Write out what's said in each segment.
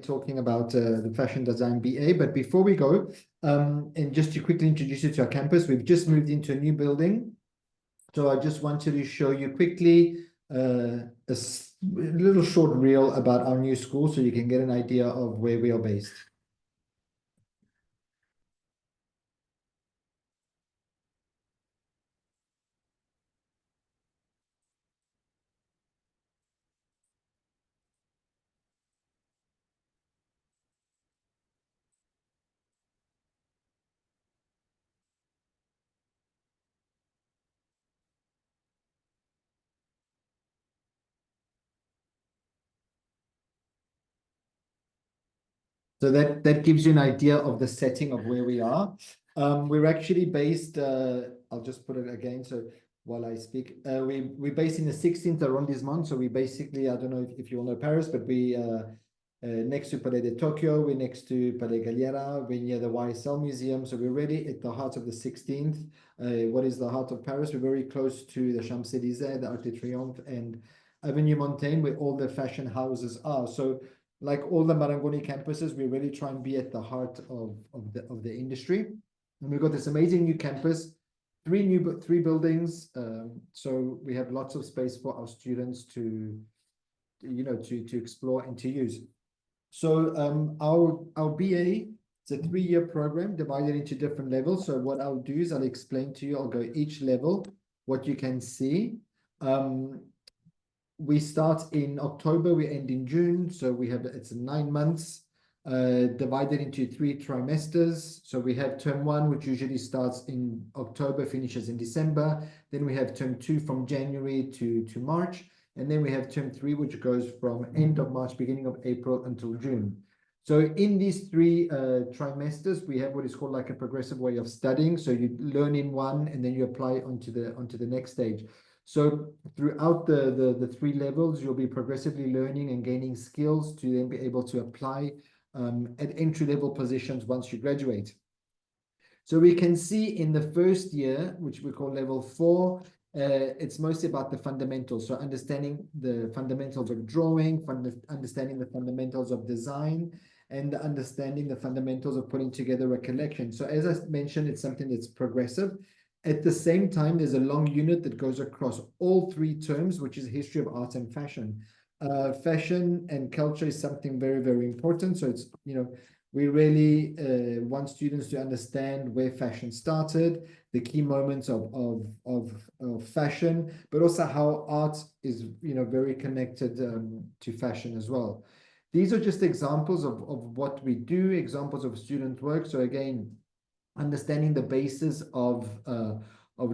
talking about the fashion design BA. But before we go, and just to quickly introduce you to our campus, we've just moved into a new building. So I just wanted to show you quickly a little short reel about our new school so you can get an idea of where we are based. So that gives you an idea of the setting of where we are. We're actually based, I'll just put it again, so while I speak, we're based in the 16th arrondissement. So we basically, I don't know if you all know Paris, but we next to Palais de Tokyo, we're next to Palais Galliera, we're near the YSL Museum. So we're really at the heart of the 16th. What is the heart of Paris? We're very close to the Champs-Élysées, the Arc de Triomphe, and Avenue Montaigne, where all the fashion houses are. So like all the Marangoni campuses, we really try and be at the heart of the industry. And we've got this amazing new campus, three buildings. So we have lots of space for our students to explore and to use. So our BA, it's a 3-year program divided into different levels. So what I'll do is I'll explain to you, I'll go each level, what you can see. We start in October, we end in June. So it's 9 months divided into 3 trimesters. So we have term 1, which usually starts in October, finishes in December. Then we have term 2 from January to March. And then we have term 3, which goes from end of March, beginning of April until June. So in these 3 trimesters, we have what is called like a progressive way of studying. So you learn in one and then you apply onto the next stage. So throughout the 3 levels, you'll be progressively learning and gaining skills to then be able to apply at entry-level positions once you graduate. So we can see in the first year, which we call level 4, it's mostly about the fundamentals. So understanding the fundamentals of drawing, understanding the fundamentals of design, and understanding the fundamentals of putting together a collection. So as I mentioned, it's something that's progressive. At the same time, there's a long unit that goes across all 3 terms, which is history of art and fashion. Fashion and culture is something very, very important. So it's, we really want students to understand where fashion started, the key moments of fashion, but also how art is, very connected to fashion as well. These are just examples of what we do, examples of student work. So again, understanding the basis of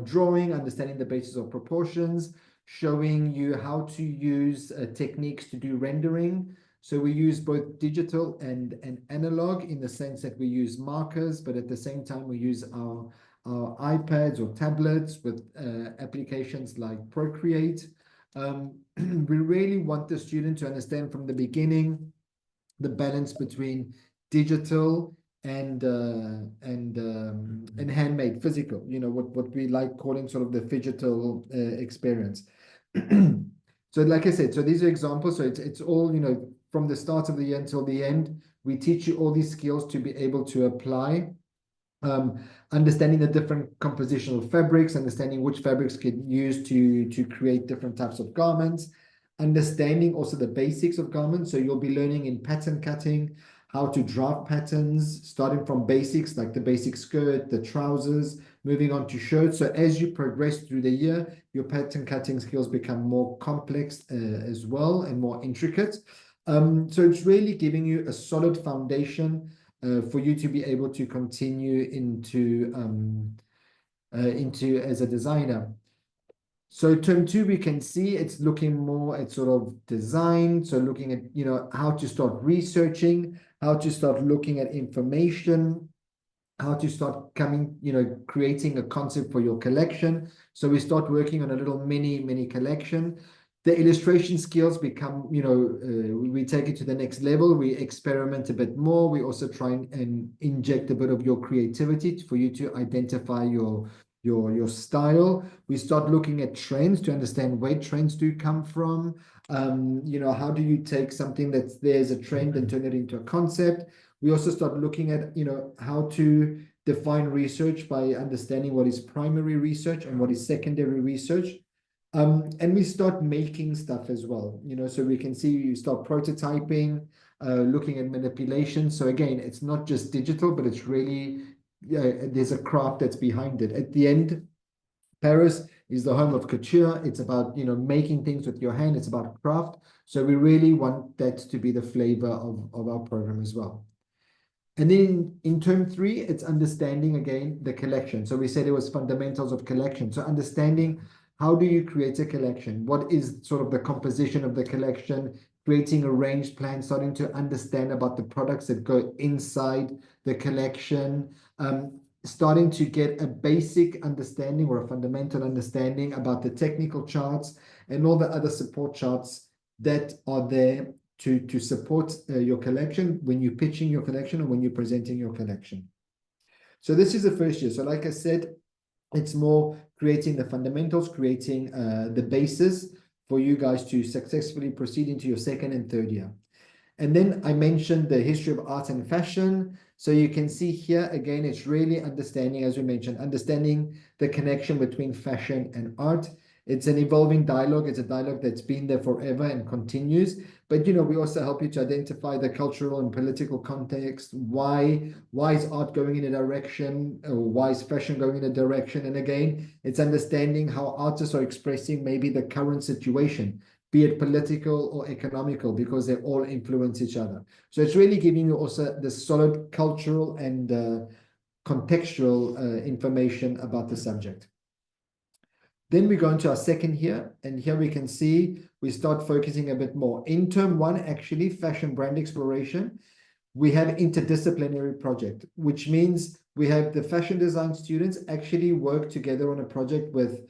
drawing, understanding the basis of proportions, showing you how to use techniques to do rendering. So we use both digital and analog in the sense that we use markers, but at the same time we use our iPads or tablets with applications like Procreate. We really want the student to understand from the beginning the balance between digital and handmade, physical, what we like calling sort of the phygital experience. So like I said, so these are examples. So it's all, from the start of the year until the end, we teach you all these skills to be able to apply. Understanding the different compositional fabrics, understanding which fabrics can use to create different types of garments, understanding also the basics of garments. So you'll be learning in pattern cutting, how to draft patterns, starting from basics like the basic skirt, the trousers, moving on to shirts. So as you progress through the year, your pattern cutting skills become more complex as well and more intricate. So it's really giving you a solid foundation for you to be able to continue into as a designer. So term 2, we can see it's looking more at sort of design. So looking at, how to start researching, how to start looking at information, how to start creating a concept for your collection. So we start working on a little mini collection. The illustration skills become, we take it to the next level. We experiment a bit more. We also try and inject a bit of your creativity for you to identify your style. We start looking at trends to understand where trends do come from. How do you take something that's there as a trend and turn it into a concept? We also start looking at, how to define research by understanding what is primary research and what is secondary research. And we start making stuff as well, so we can see you start prototyping, looking at manipulation. So again, it's not just digital, but it's really, there's a craft that's behind it. At the end, Paris is the home of couture. It's about, making things with your hand. It's about craft. So we really want that to be the flavor of our program as well. And then in term 3, it's understanding again the collection. So we said it was fundamentals of collection. So understanding, how do you create a collection? What is sort of the composition of the collection? Creating a range plan, starting to understand about the products that go inside the collection, starting to get a basic understanding or a fundamental understanding about the technical charts and all the other support charts that are there to support your collection when you're pitching your collection or when you're presenting your collection. So this is the first year. So like I said, it's more creating the fundamentals, creating the basis for you guys to successfully proceed into your second and third year. And then I mentioned the history of art and fashion. So you can see here, again, it's really understanding, as we mentioned, understanding the connection between fashion and art. It's an evolving dialogue. It's a dialogue that's been there forever and continues. But, we also help you to identify the cultural and political context. Why is art going in a direction? Or why is fashion going in a direction? And again, it's understanding how artists are expressing maybe the current situation, be it political or economical, because they all influence each other. So it's really giving you also the solid cultural and contextual information about the subject. Then we go into our second year, and here we can see we start focusing a bit more. In term 1, actually, fashion brand exploration, we have interdisciplinary project, which means we have the fashion design students actually work together on a project with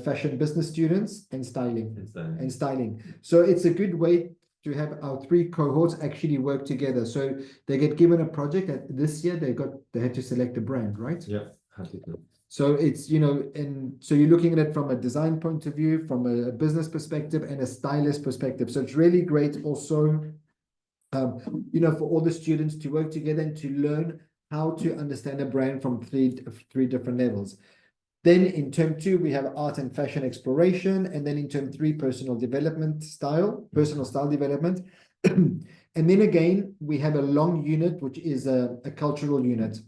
fashion business students and styling. So it's a good way to have our 3 cohorts actually work together. So they get given a project. This year they had to select a brand, right? Yeah, had to do. So it's, and so you're looking at it from a design point of view, from a business perspective and a stylist perspective. So it's really great also, for all the students to work together and to learn how to understand a brand from three different levels. Then in term 2, we have art and fashion exploration. And then in term 3, personal style development. And then again, we have a long unit, which is a cultural unit.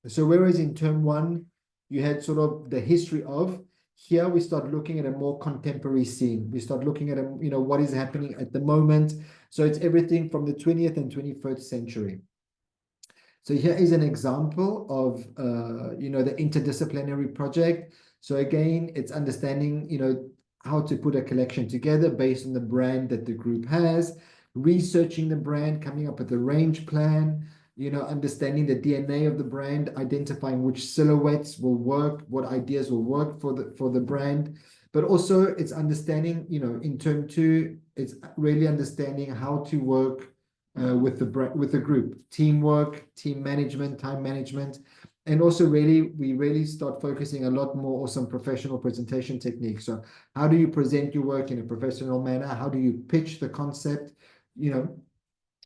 So whereas in term 1, you had sort of the history of, here we start looking at a more contemporary scene. We start looking at, what is happening at the moment. So it's everything from the 20th and 21st century. So here is an example of, the interdisciplinary project. So again, it's understanding, how to put a collection together based on the brand that the group has, researching the brand, coming up with a range plan, understanding the DNA of the brand, identifying which silhouettes will work, what ideas will work for the brand. But also it's understanding, in term 2, it's really understanding how to work with the group, teamwork, team management, time management, and also we really start focusing a lot more also on professional presentation techniques. So how do you present your work in a professional manner? How do you pitch the concept?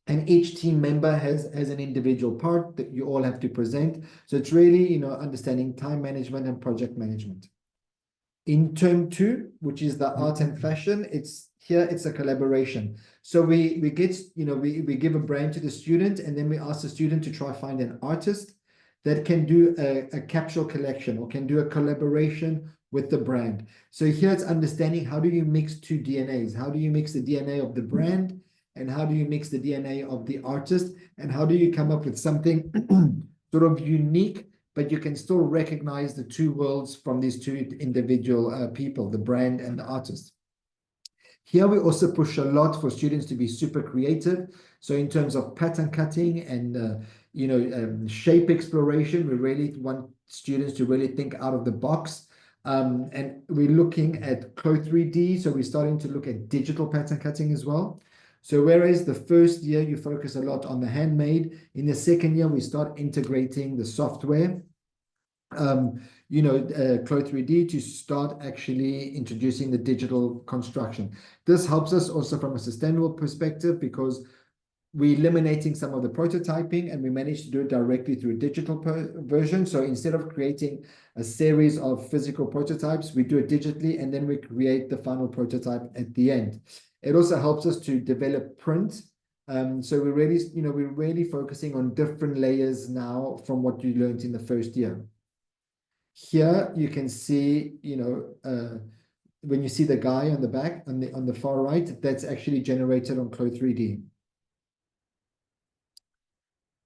And each team member has an individual part that you all have to present. So it's really, understanding time management and project management. In term 2, which is the art and fashion, it's a collaboration. So we get, we give a brand to the student, and then we ask the student to try find an artist that can do a capsule collection or can do a collaboration with the brand. So here it's understanding, how do you mix 2 DNAs? How do you mix the DNA of the brand? And how do you mix the DNA of the artist? And how do you come up with something sort of unique, but you can still recognize the 2 worlds from these 2 individual people, the brand and the artist. Here we also push a lot for students to be super creative. So in terms of pattern cutting and shape exploration, we really want students to really think out of the box. And we're looking at Code 3D, so we're starting to look at digital pattern cutting as well. So whereas the first year you focus a lot on the handmade, in the second year we start integrating the software. Clo 3D to start actually introducing the digital construction. This helps us also from a sustainable perspective because we're eliminating some of the prototyping and we managed to do it directly through a digital version. So instead of creating a series of physical prototypes, we do it digitally and then we create the final prototype at the end. It also helps us to develop print. So we're really focusing on different layers now from what you learned in the first year. Here you can see, when you see the guy on the back, on the far right, that's actually generated on Clo 3D.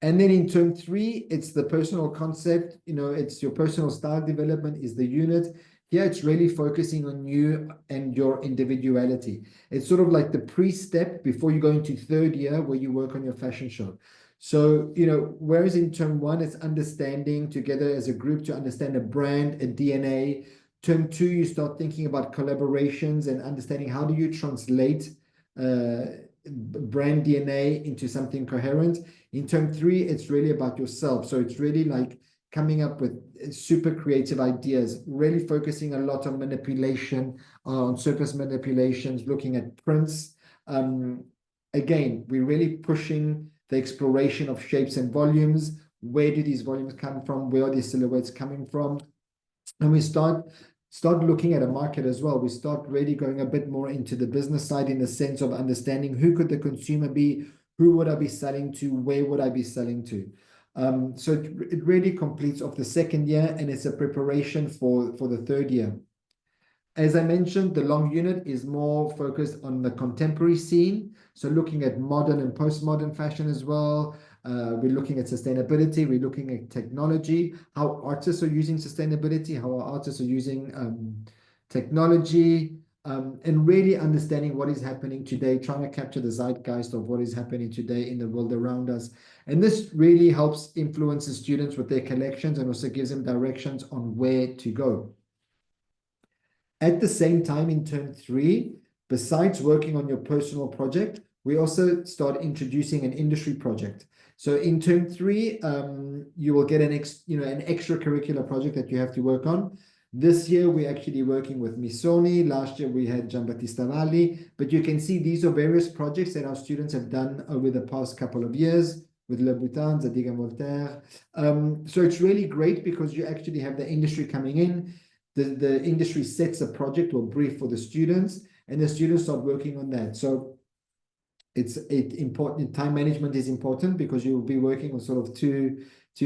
And then in term 3, it's the personal concept, it's your personal style development is the unit. Here it's really focusing on you and your individuality. It's sort of like the pre-step before you go into third year where you work on your fashion show. So, whereas in term 1, it's understanding together as a group to understand a brand, a DNA. Term 2, you start thinking about collaborations and understanding how do you translate brand DNA into something coherent. In term 3, it's really about yourself. So it's really like coming up with super creative ideas, really focusing a lot on manipulation, on surface manipulations, looking at prints. Again, we're really pushing the exploration of shapes and volumes. Where do these volumes come from? Where are these silhouettes coming from? And we start looking at a market as well. We start really going a bit more into the business side in the sense of understanding who could the consumer be, who would I be selling to, where would I be selling to. So it really completes off the second year and it's a preparation for the third year. As I mentioned, the long unit is more focused on the contemporary scene. So looking at modern and postmodern fashion as well. We're looking at sustainability. We're looking at technology, how artists are using sustainability, how our artists are using technology, and really understanding what is happening today, trying to capture the zeitgeist of what is happening today in the world around us. And this really helps influence the students with their collections and also gives them directions on where to go. At the same time, in term 3, besides working on your personal project, we also start introducing an industry project. So in term 3, you will get an extracurricular project that you have to work on. This year, we're actually working with Missoni. Last year, we had Giambattista Valli. But you can see these are various projects that our students have done over the past couple of years with Le Boutin, Zadig and Voltaire. So it's really great because you actually have the industry coming in. The industry sets a project or brief for the students, and the students start working on that. So it's important. Time management is important because you will be working on sort of two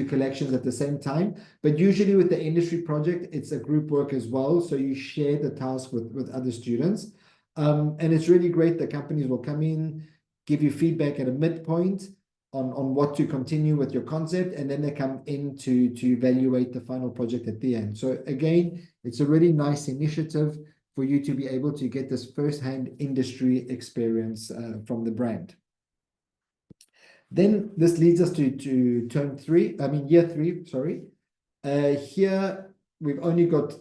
collections at the same time. But usually with the industry project, it's a group work as well. So you share the task with other students. And it's really great. The companies will come in, give you feedback at a midpoint on what to continue with your concept, and then they come in to evaluate the final project at the end. So again, it's a really nice initiative for you to be able to get this first-hand industry experience from the brand. Then this leads us to year 3, sorry. Here, we've only got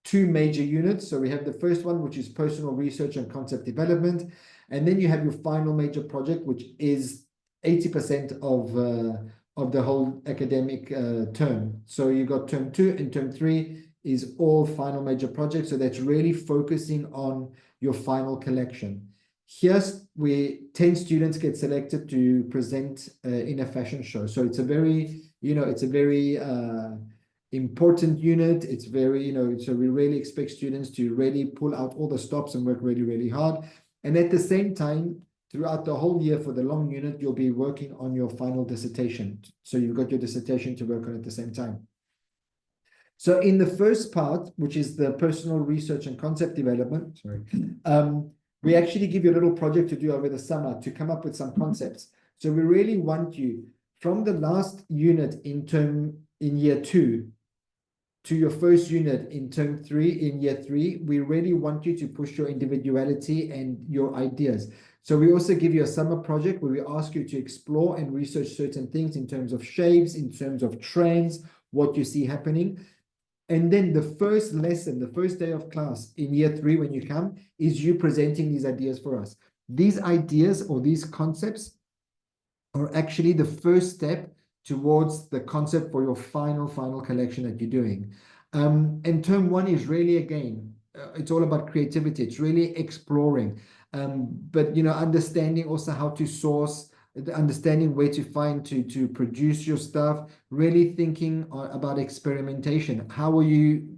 2 major units. So we have the first one, which is personal research and concept development. And then you have your final major project, which is 80% of the whole academic term. So you got term 2 and term 3 is all final major projects. So that's really focusing on your final collection. Here's where 10 students get selected to present in a fashion show. So it's a very, important unit. It's very, so we really expect students to really pull out all the stops and work really, really hard. And at the same time, throughout the whole year for the long unit, you'll be working on your final dissertation. So you've got your dissertation to work on at the same time. So in the first part, which is the personal research and concept development, we actually give you a little project to do over the summer to come up with some concepts. So we really want you from the last unit in year 2 to your first unit in term 3 in year 3, we really want you to push your individuality and your ideas. So we also give you a summer project where we ask you to explore and research certain things in terms of shapes, in terms of trends, what you see happening. And then the first lesson, the first day of class in year 3 when you come, is you presenting these ideas for us. These ideas or these concepts are actually the first step towards the concept for your final collection that you're doing. And term one is really, again, it's all about creativity. It's really exploring. But, understanding also how to source, understanding where to find to produce your stuff, really thinking about experimentation. How are you,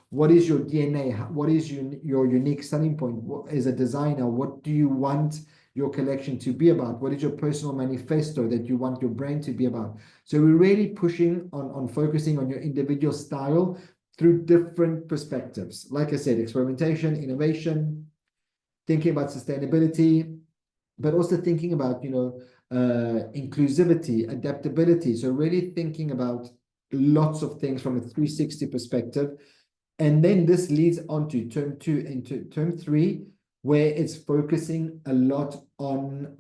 what is your DNA? What is your unique selling point? As a designer, what do you want your collection to be about? What is your personal manifesto that you want your brand to be about? So we're really pushing on focusing on your individual style through different perspectives. Like I said, experimentation, innovation, thinking about sustainability, but also thinking about, inclusivity, adaptability. So really thinking about lots of things from a 360 perspective. And then this leads on to term two and to term three, where it's focusing a lot on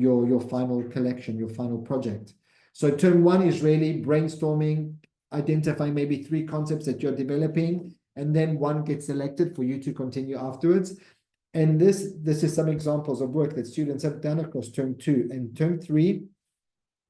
your final collection, your final project. So term one is really brainstorming, identifying maybe 3 concepts that you're developing, and then one gets selected for you to continue afterwards. And this is some examples of work that students have done across term 2 and term 3,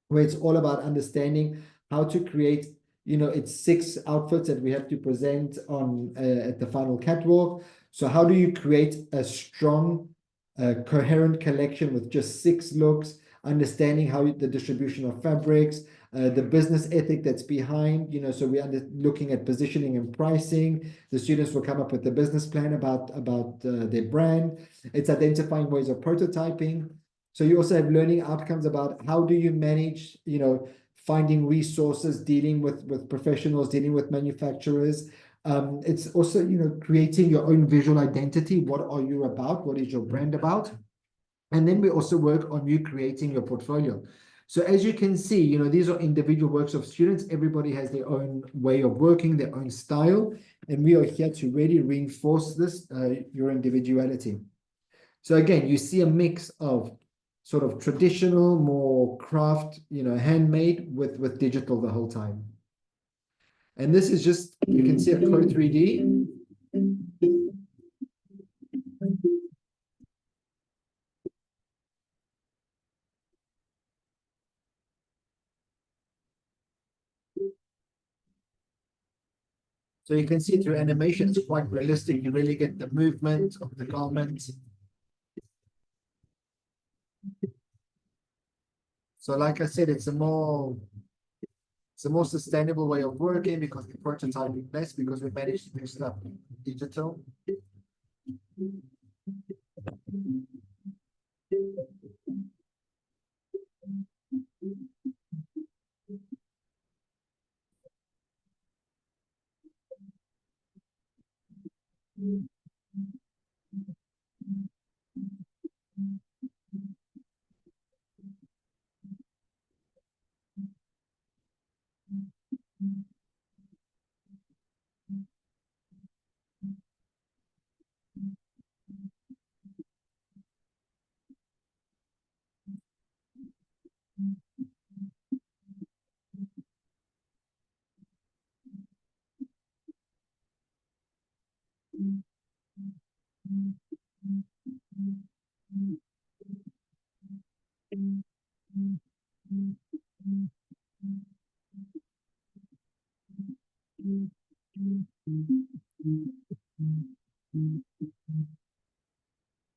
where it's all about understanding how to create, it's 6 outfits that we have to present on at the final catwalk. So how do you create a strong, coherent collection with just 6 looks, understanding how the distribution of fabrics, the business ethic that's behind, so we're looking at positioning and pricing. The students will come up with a business plan about their brand. It's identifying ways of prototyping. So you also have learning outcomes about how do you manage, finding resources, dealing with professionals, dealing with manufacturers. It's also, creating your own visual identity. What are you about? What is your brand about? And then we also work on you creating your portfolio. So as you can see, these are individual works of students. Everybody has their own way of working, their own style. And we are here to really reinforce this, your individuality. So again, you see a mix of sort of traditional, more craft, handmade with digital the whole time. And this is just, you can see a Code 3D. So you can see through animation, it's quite realistic. You really get the movement of the garments. So like I said, it's a more sustainable way of working because we prototyping less, because we manage to do stuff digital.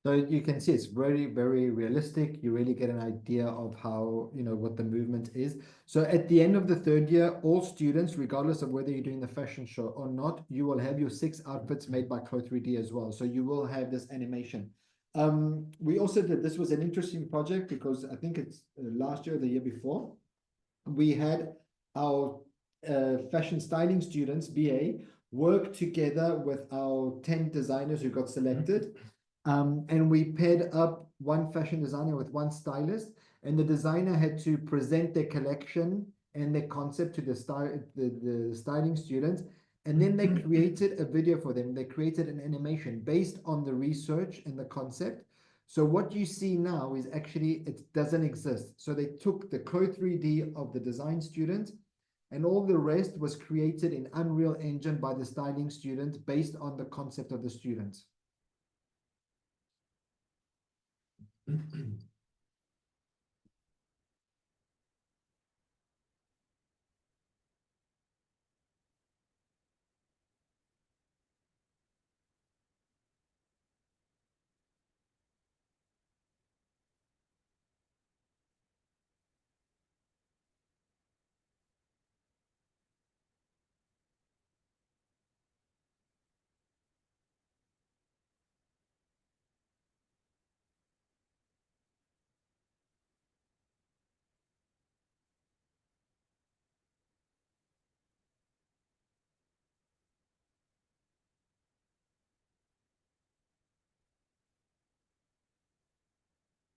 So you can see it's very, very realistic. You really get an idea of how, what the movement is. So at the end of the 3rd year, all students, regardless of whether you're doing the fashion show or not, you will have your 6 outfits made by Code 3D as well. So you will have this animation. We also did, this was an interesting project because I think it's last year or the year before, we had our fashion styling students, BA, work together with our 10 designers who got selected. And we paired up one fashion designer with one stylist, and the designer had to present their collection and their concept to the styling students. And then they created a video for them. They created an animation based on the research and the concept. So what you see now is actually, it doesn't exist. So they took the Code 3D of the design student, and all the rest was created in Unreal Engine by the styling student based on the concept of the student.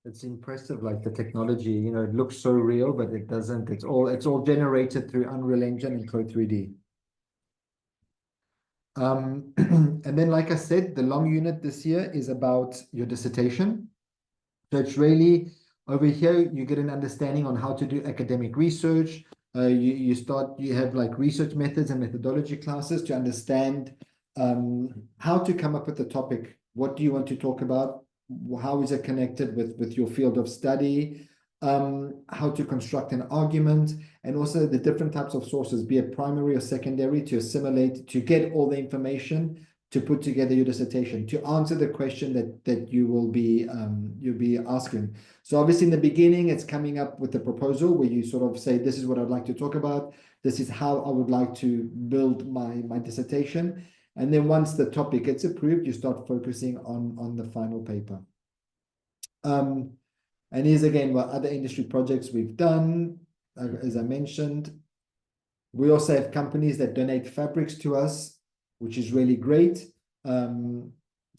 It's impressive, like the technology, you know, it looks so real, but it doesn't. It's all generated through Unreal Engine and Code 3D. And then, like I said, the long unit this year is about your dissertation. So it's really over here, you get an understanding on how to do academic research. You have like research methods and methodology classes to understand how to come up with the topic. What do you want to talk about? How is it connected with your field of study? How to construct an argument, and also the different types of sources, be it primary or secondary, to assimilate, to get all the information to put together your dissertation, to answer the question that you'll be asking. So obviously in the beginning, it's coming up with the proposal where you sort of say, this is what I'd like to talk about. This is how I would like to build my dissertation. And then once the topic gets approved, you start focusing on the final paper. And here's again what other industry projects we've done. As I mentioned, we also have companies that donate fabrics to us, which is really great. So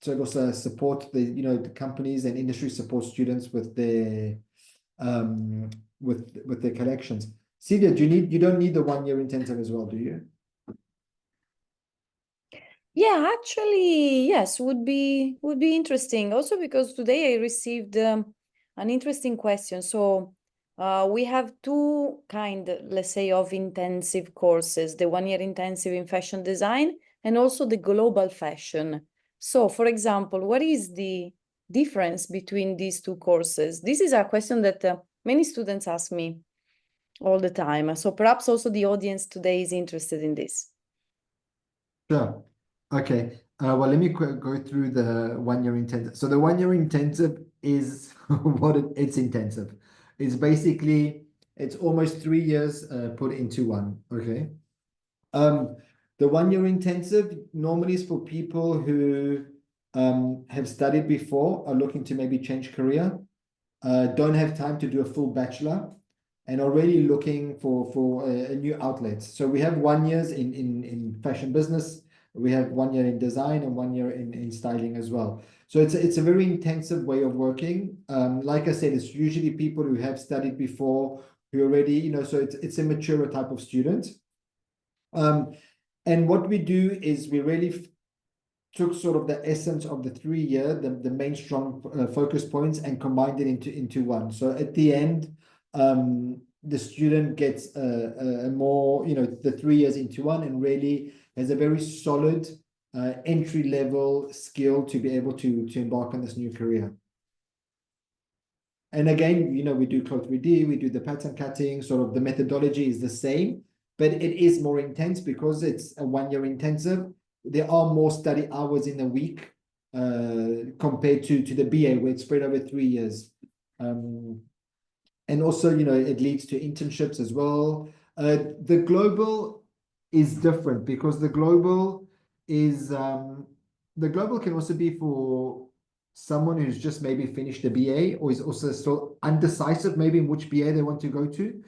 it also support the companies, and industry support students with their with their collections. Celia, you don't need the 1 year intensive as well, do you? Yeah, actually, yes, would be interesting. Also because today I received an interesting question. So we have two let's say, of intensive courses: the 1 year intensive in fashion design, and also the global fashion. So, for example, what is the difference between these two courses? This is a question that many students ask me all the time. So perhaps also the audience today is interested in this. Sure. Okay. Well, let me go through the 1 year intensive. So the 1 year intensive is it's intensive. It's basically, it's almost 3 years put into one. Okay. The 1 year intensive normally is for people who have studied before, are looking to maybe change career, don't have time to do a full bachelor, and already looking for a new outlet. So we have 1 year in fashion business, we have 1 year in design, and 1 year in styling as well. So it's a very intensive way of working. Like I said, it's usually people who have studied before, who already, so it's a mature type of student. And what we do is we really took sort of the essence of the 3 year, the main strong focus points, and combined it into one. So at the end, the student gets a more, the 3 years into one, and really has a very solid entry level skill to be able to embark on this new career. And again, we do cloth 3D, we do the pattern cutting, sort of the methodology is the same, but it is more intense because it's a 1 year intensive. There are more study hours in a week compared to the BA, where it's spread over 3 years. And also, it leads to internships as well. The global is different because the global can also be for someone who's just maybe finished a BA, or is also still undecisive maybe in which BA they want to go to.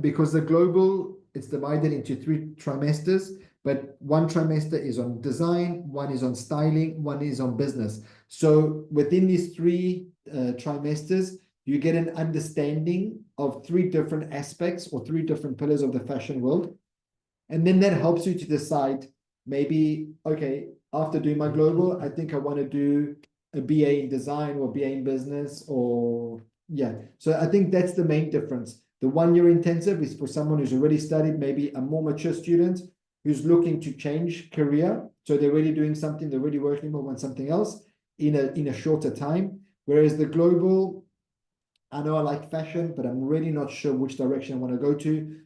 Because the global, it's divided into 3 trimesters, but 1 trimester is on design, 1 is on styling, 1 is on business. So within these 3 trimesters, you get an understanding of 3 different aspects or 3 different pillars of the fashion world. And then that helps you to decide, maybe, okay, after doing my global, I think I want to do a BA in design or BA in business, or yeah. So I think that's the main difference. The 1 year intensive is for someone who's already studied, maybe a more mature student who's looking to change career. So they're already doing something, they're already working on something else in a shorter time. Whereas the global, I know I like fashion, but I'm really not sure which direction I want to go to.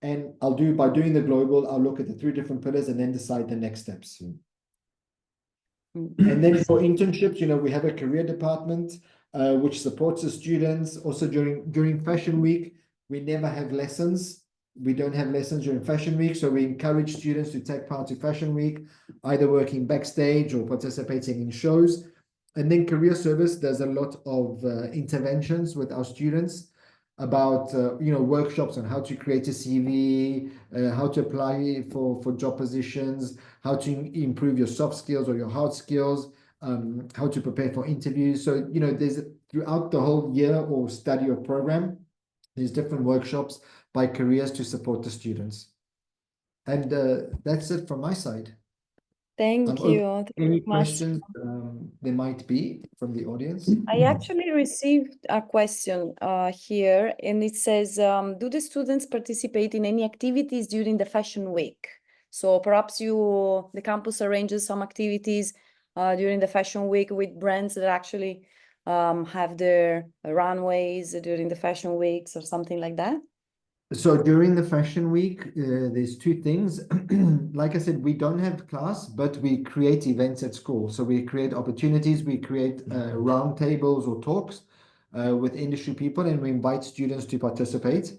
And by doing the global, I'll look at the 3 different pillars and then decide the next steps. And then for internships, we have a career department which supports the students. Also during Fashion Week, we never have lessons. We don't have lessons during Fashion Week, so we encourage students to take part in Fashion Week, either working backstage or participating in shows. And then career service does a lot of interventions with our students about workshops on how to create a CV, how to apply for job positions, how to improve your soft skills or your hard skills, how to prepare for interviews. So there's throughout the whole year or study or program, there's different workshops by careers to support the students. And that's it from my side. Thank you. Thank Any you, Master. questions there might be from the audience? I actually received a question here, and it says, do the students participate in any activities during the fashion week? So perhaps the campus arranges some activities during the fashion week with brands that actually have their runways during the fashion weeks or something like that? So during the fashion week, there's two things. Like I said, we don't have class, but we create events at school. So we create opportunities, we create round tables or talks with industry people, and we invite students to participate.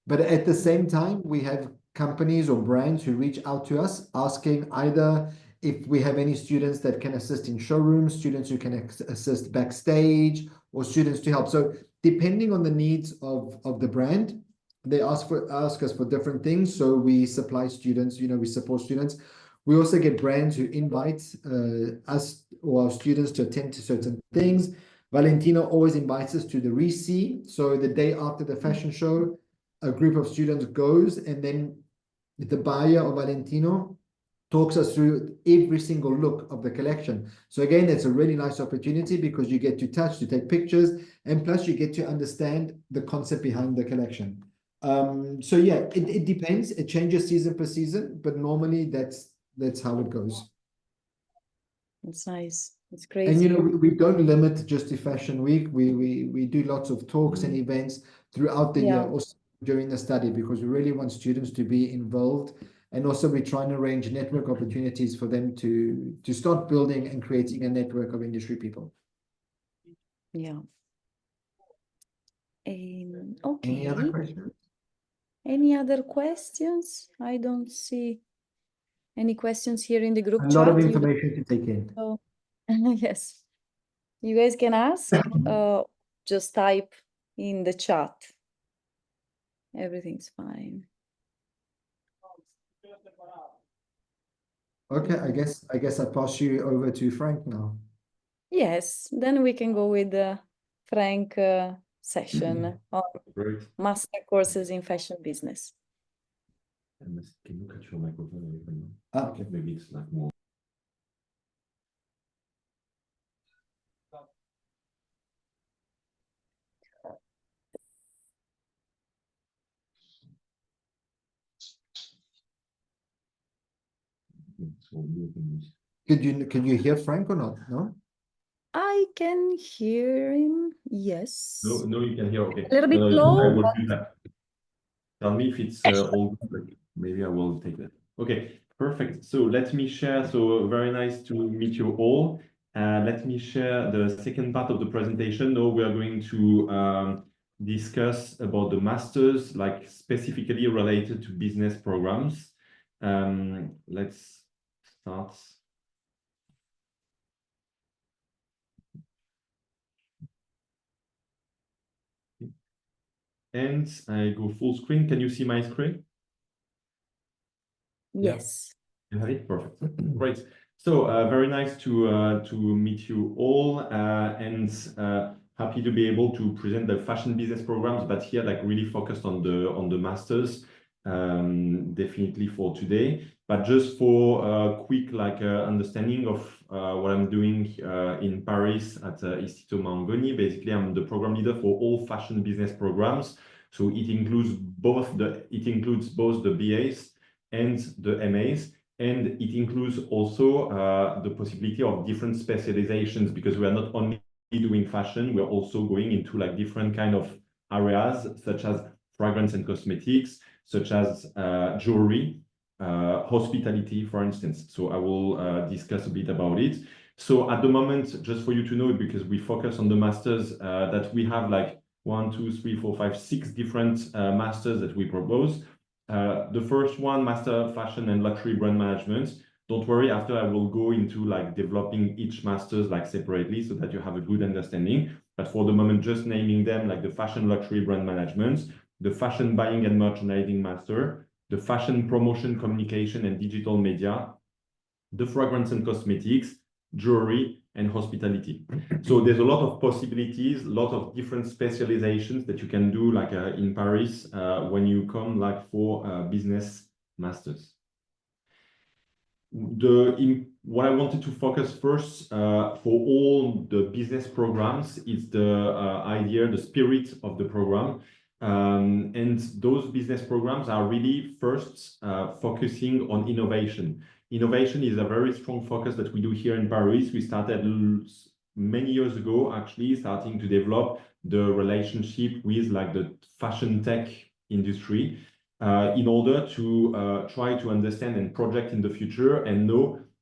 But at the same time, we have companies or brands who reach out to us asking either if we have any students that can assist in showrooms, students who can assist backstage, or students to help. So depending on the needs of the brand, they ask us for different things. So we supply students, we support students. We also get brands who invite us or our students to attend to certain things. Valentino always invites us to the RECE. So the day after the fashion show, a group of students goes, and then the buyer of Valentino talks us through every single look of the collection. So again, it's a really nice opportunity because you get to touch, to take pictures, and plus you get to understand the concept behind the collection. So yeah, it depends. It changes season per season, but normally that's how it goes. That's nice. It's And crazy. we don't limit just to fashion week. We do lots of talks and events throughout the year, also during the study, because we really want students to be involved. And also we try and arrange network opportunities for them to start building and creating a network of industry people. Yeah. Any Okay. other questions? Any other questions? I don't see any questions here in the group A chat. lot of information to take in. So, yes, you guys can ask. Just type in the chat. Everything's fine. Okay, I guess I pass you over to Frank now. Yes, then we can go with the Frank session on master courses in fashion business. Can you cut your microphone? Okay. Maybe it's like more. Could you hear Frank or not? No? I can hear him. Yes. No, you can hear. Okay. A little bit I low. will do that. Tell me if it's all good. Maybe I will take that. Okay, perfect. So let me share. So very nice to meet you all. Let me share the second part of the presentation. Now we are going to discuss about the masters, like specifically related to business programs. Let's start. And I go full screen. Can you see my screen? Yes. You have it? Perfect. Great. So very nice to meet you all and happy to be able to present the fashion business programs, but here like really focused on the masters, definitely for today. But just for a quick understanding of what I'm doing in Paris at Istituto Marangoni. Basically, I'm the program leader for all fashion business programs. So it includes both the BAs and the MAs. And it includes also the possibility of different specializations, because we are not only doing fashion, we're also going into like different kind of areas, such as fragrance and cosmetics, such as jewelry, hospitality, for instance. So I will discuss a bit about it. So at the moment, just for you to know, because we focus on the masters, that we have like 1, 2, 3, 4, 5, 6 different masters that we propose. The first one, Master Fashion and Luxury Brand Management. Don't worry, after I will go into like developing each masters like separately so that you have a good understanding. But for the moment, just naming them like the Fashion Luxury Brand Management, the Fashion Buying and Merchandising Master, the Fashion Promotion Communication and Digital Media, the Fragrance and Cosmetics, Jewelry, and hospitality. So there's a lot of possibilities, a lot of different specializations that you can do like in Paris when you come like for business masters. What I wanted to focus first for all the business programs is the idea, the spirit of the program. And those business programs are really first focusing on innovation. Innovation is a very strong focus that we do here in Paris. We started many years ago, actually, starting to develop the relationship with like the fashion tech industry in order to try to understand and project in the future and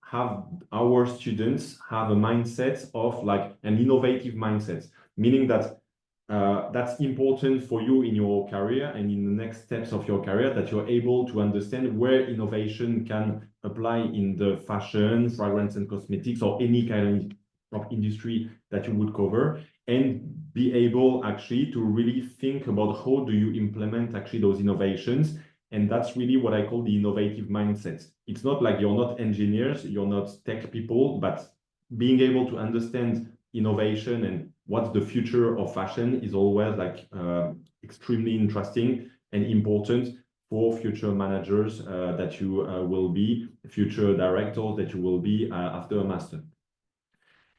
have our students have a mindset of like an innovative mindset, meaning that that's important for you in your career and in the next steps of your career, that you're able to understand where innovation can apply in the fashion, fragrance and cosmetics, or any kind of industry that you would cover, and be able actually to really think about how do you implement actually those innovations. And that's really what I call the innovative mindset. It's not like you're not engineers, you're not tech people, but being able to understand innovation and what's the future of fashion is always like extremely interesting and important for future managers that you will be, future directors that you will be after a master.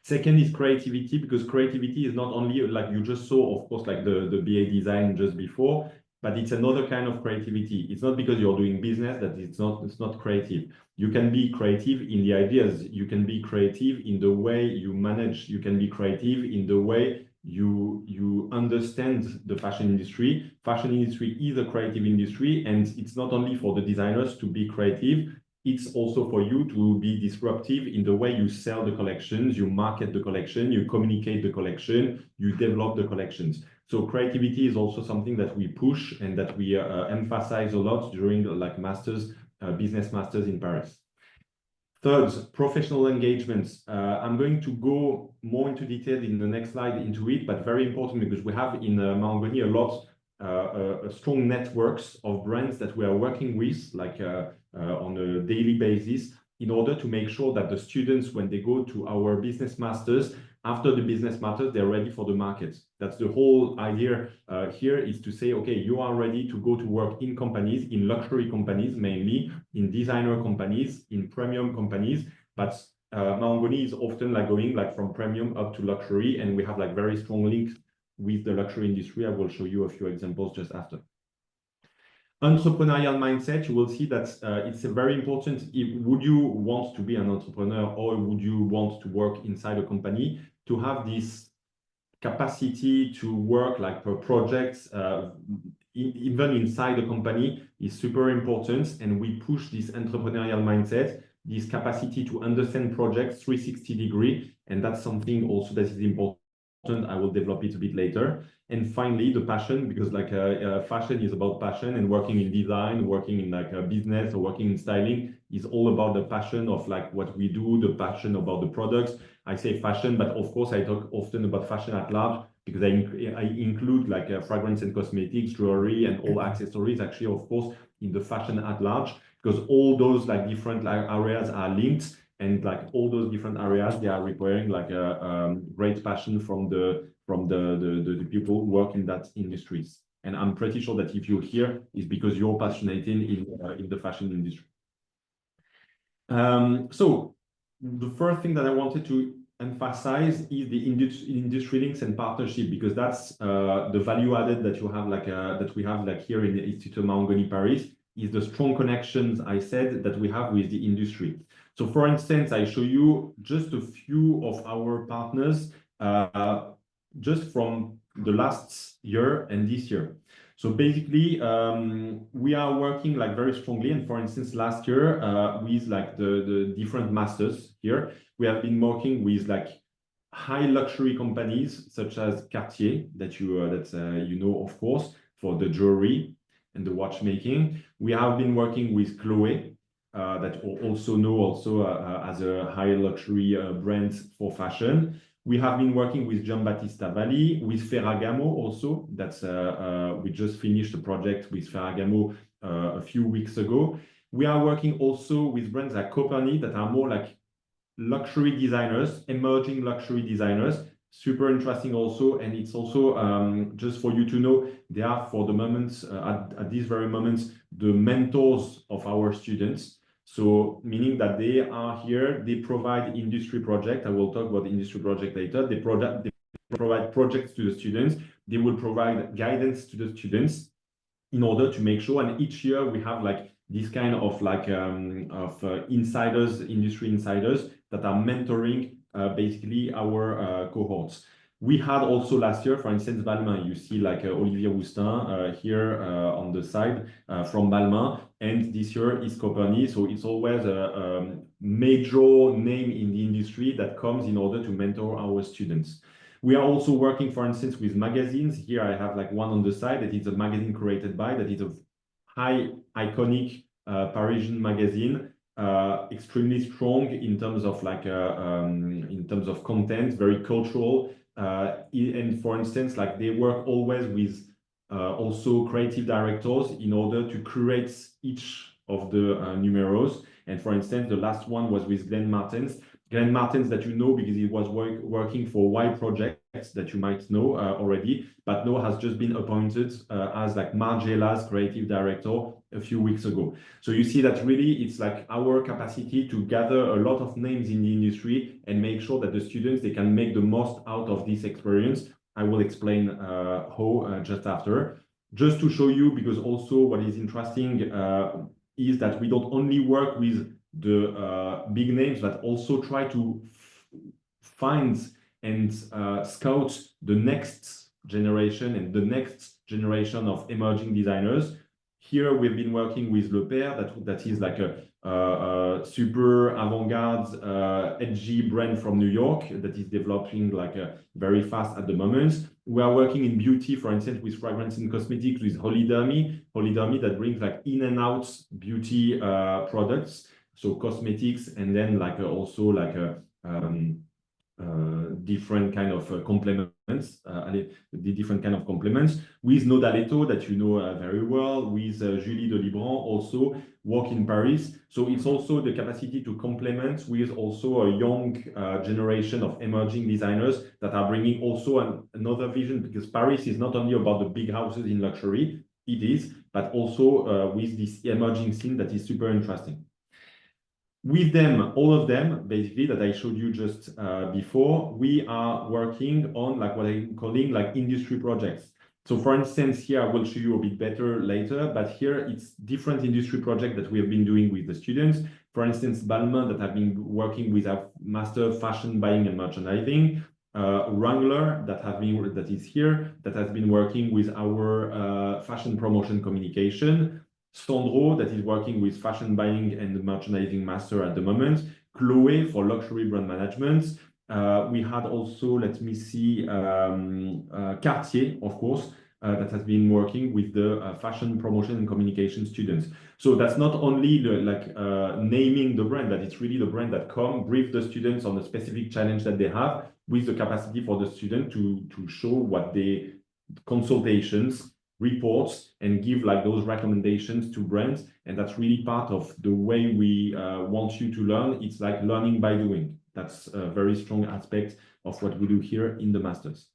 Second is creativity, because creativity is not only like you just saw, of course, like the BA design just before, but it's another kind of creativity. It's not because you're doing business that it's not creative. You can be creative in the ideas. You can be creative in the way you manage. You can be creative in the way you understand the fashion industry. Fashion industry is a creative industry, and it's not only for the designers to be creative. It's also for you to be disruptive in the way you sell the collections, you market the collection, you communicate the collection, you develop the collections. So creativity is also something that we push and that we emphasize a lot during like masters, business masters in Paris. Third, professional engagements. I'm going to go more into detail in the next slide into it, but very important because we have in Marangoni a lot strong networks of brands that we are working with, like on a daily basis, in order to make sure that the students, when they go to our business masters, after the business masters, they're ready for the market. That's the whole idea here, is to say, okay, you are ready to go to work in companies, in luxury companies, mainly in designer companies, in premium companies, but Marangoni is often like going like from premium up to luxury, and we have like very strong links with the luxury industry. I will show you a few examples just after. Entrepreneurial mindset, you will see that it's very important. Would you want to be an entrepreneur, or would you want to work inside a company, to have this capacity to work like per projects, even inside a company, is super important. And we push this entrepreneurial mindset, this capacity to understand projects 360 degree. And that's something also that is important. I will develop it a bit later. And finally, the passion, because like fashion is about passion, and working in design, working in like a business or working in styling is all about the passion of like what we do, the passion about the products. I say fashion, but of course I talk often about fashion at large, because I include like fragrance and cosmetics, jewelry, and all accessories actually, of course, in the fashion at large, because all those like different like areas are linked. And like all those different areas, they are requiring like a great passion from the people who work in that industries. And I'm pretty sure that if you're here, it's because you're passionate in the fashion industry. So the first thing that I wanted to emphasize is the industry links and partnership, because that's the value added that you have like that we have like here in the Istituto Marangoni Paris, is the strong connections I said that we have with the industry. So for instance, I show you just a few of our partners just from the last year and this year. So basically, we are working like very strongly. And for instance, last year with like the different masters here, we have been working with like high luxury companies such as Cartier, that you know, of course, for the jewelry and the watchmaking. We have been working with Chloé, that also know as a high luxury brand for fashion. We have been working with Giambattista Valli, with Ferragamo also. That's we just finished a project with Ferragamo a few weeks ago. We are working also with brands like Copernic that are more like luxury designers, emerging luxury designers. Super interesting also, and it's also just for you to know, they are for the moment, at these very moments, the mentors of our students. So meaning that they are here, they provide industry project. I will talk about industry project later. They provide projects to the students. They will provide guidance to the students in order to make sure. And each year we have like this kind of like insiders, industry insiders that are mentoring basically our cohorts. We had also last year, for instance, Balmain. You see like Olivier Roustin here on the side from Balmain, and this year is Copernic. So it's always a major name in the industry that comes in order to mentor our students. We are also working, for instance, with magazines. Here I have like one on the side that is a magazine created by, that is a high iconic Parisian magazine, extremely strong in terms of like in terms of content, very cultural. And for instance, like they work always with also creative directors in order to curate each of the numeros. And for instance, the last one was with Glenn Martens. Glenn Martens that you know because he was working for Y Projects that you might know already, but now has just been appointed as like Margiela's creative director a few weeks ago. So you see that really it's like our capacity to gather a lot of names in the industry and make sure that the students, they can make the most out of this experience. I will explain how just after. Just to show you, because also what is interesting is that we don't only work with the big names, but also try to find and scout the next generation and the next generation of emerging designers. Here we've been working with Le Père, that is like a super avant-garde, edgy brand from New York that is developing like very fast at the moment. We are working in beauty, for instance, with fragrance and cosmetics with Holy Dermy that brings like in and out beauty products. So cosmetics, and then like also like a different kind of complements, the different kind of complements with Nodaletto that you know very well, with Julie de Libran also work in Paris. So it's also the capacity to complement with also a young generation of emerging designers that are bringing also another vision, because Paris is not only about the big houses in luxury, it is, but also with this emerging scene that is super interesting. With them, all of them, basically, that I showed you just before, we are working on like what I'm calling like industry projects. So for instance, here I will show you a bit better later, but here it's different industry projects that we have been doing with the students. For instance, Balmain that have been working with our master fashion buying and merchandising. Wrangler that is here, that has been working with our fashion promotion communication. Sandro that is working with fashion buying and merchandising master at the moment. Chloe for luxury brand management. We had also, let me see, Cartier, of course, that has been working with the fashion promotion and communication students. So that's not only naming the brand, but it's really the brand that brief the students on a specific challenge that they have, with the capacity for the student to show what they consultations, reports, and give like those recommendations to brands. And that's really part of the way we want you to learn. It's like learning by doing. That's a very strong aspect of what we do here in the masters.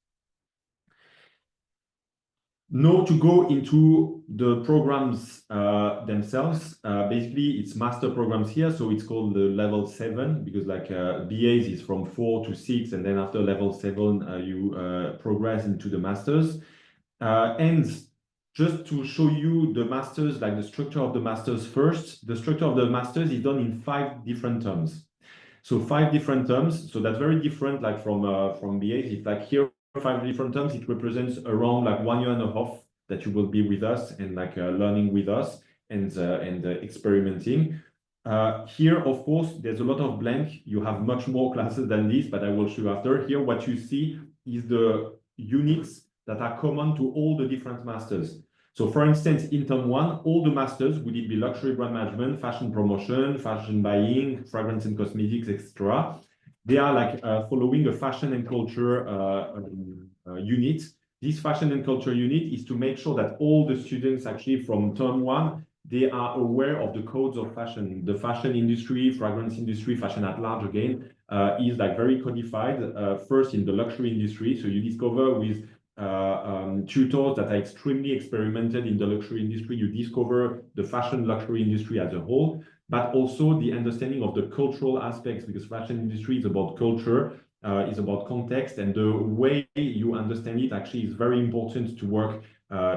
Now to go into the programs themselves, basically it's master programs here. So it's called the level 7, because like BAs is from 4 to 6. And then after level 7, you progress into the masters. And just to show you the masters, like the structure of the masters first, the structure of the masters is done in 5 different terms. So 5 different terms. So that's very different, like from BAs. It's like here 5 different terms. It represents around like 1.5 years that you will be with us and like learning with us and experimenting. Here, of course, there's a lot of blank. You have much more classes than this, but I will show you after. Here, what you see is the units that are common to all the different masters. So for instance, in term 1, all the masters, would it be luxury brand management, fashion promotion, fashion buying, fragrance and cosmetics, etc. They are like following a fashion and culture unit. This fashion and culture unit is to make sure that all the students actually from term 1, they are aware of the codes of fashion. The fashion industry, fragrance industry, fashion at large again, is like very codified, first in the luxury industry. So you discover with tutors that are extremely experimented in the luxury industry, you discover the fashion luxury industry as a whole, but also the understanding of the cultural aspects, because fashion industry is about culture, is about context, and the way you understand it actually is very important to work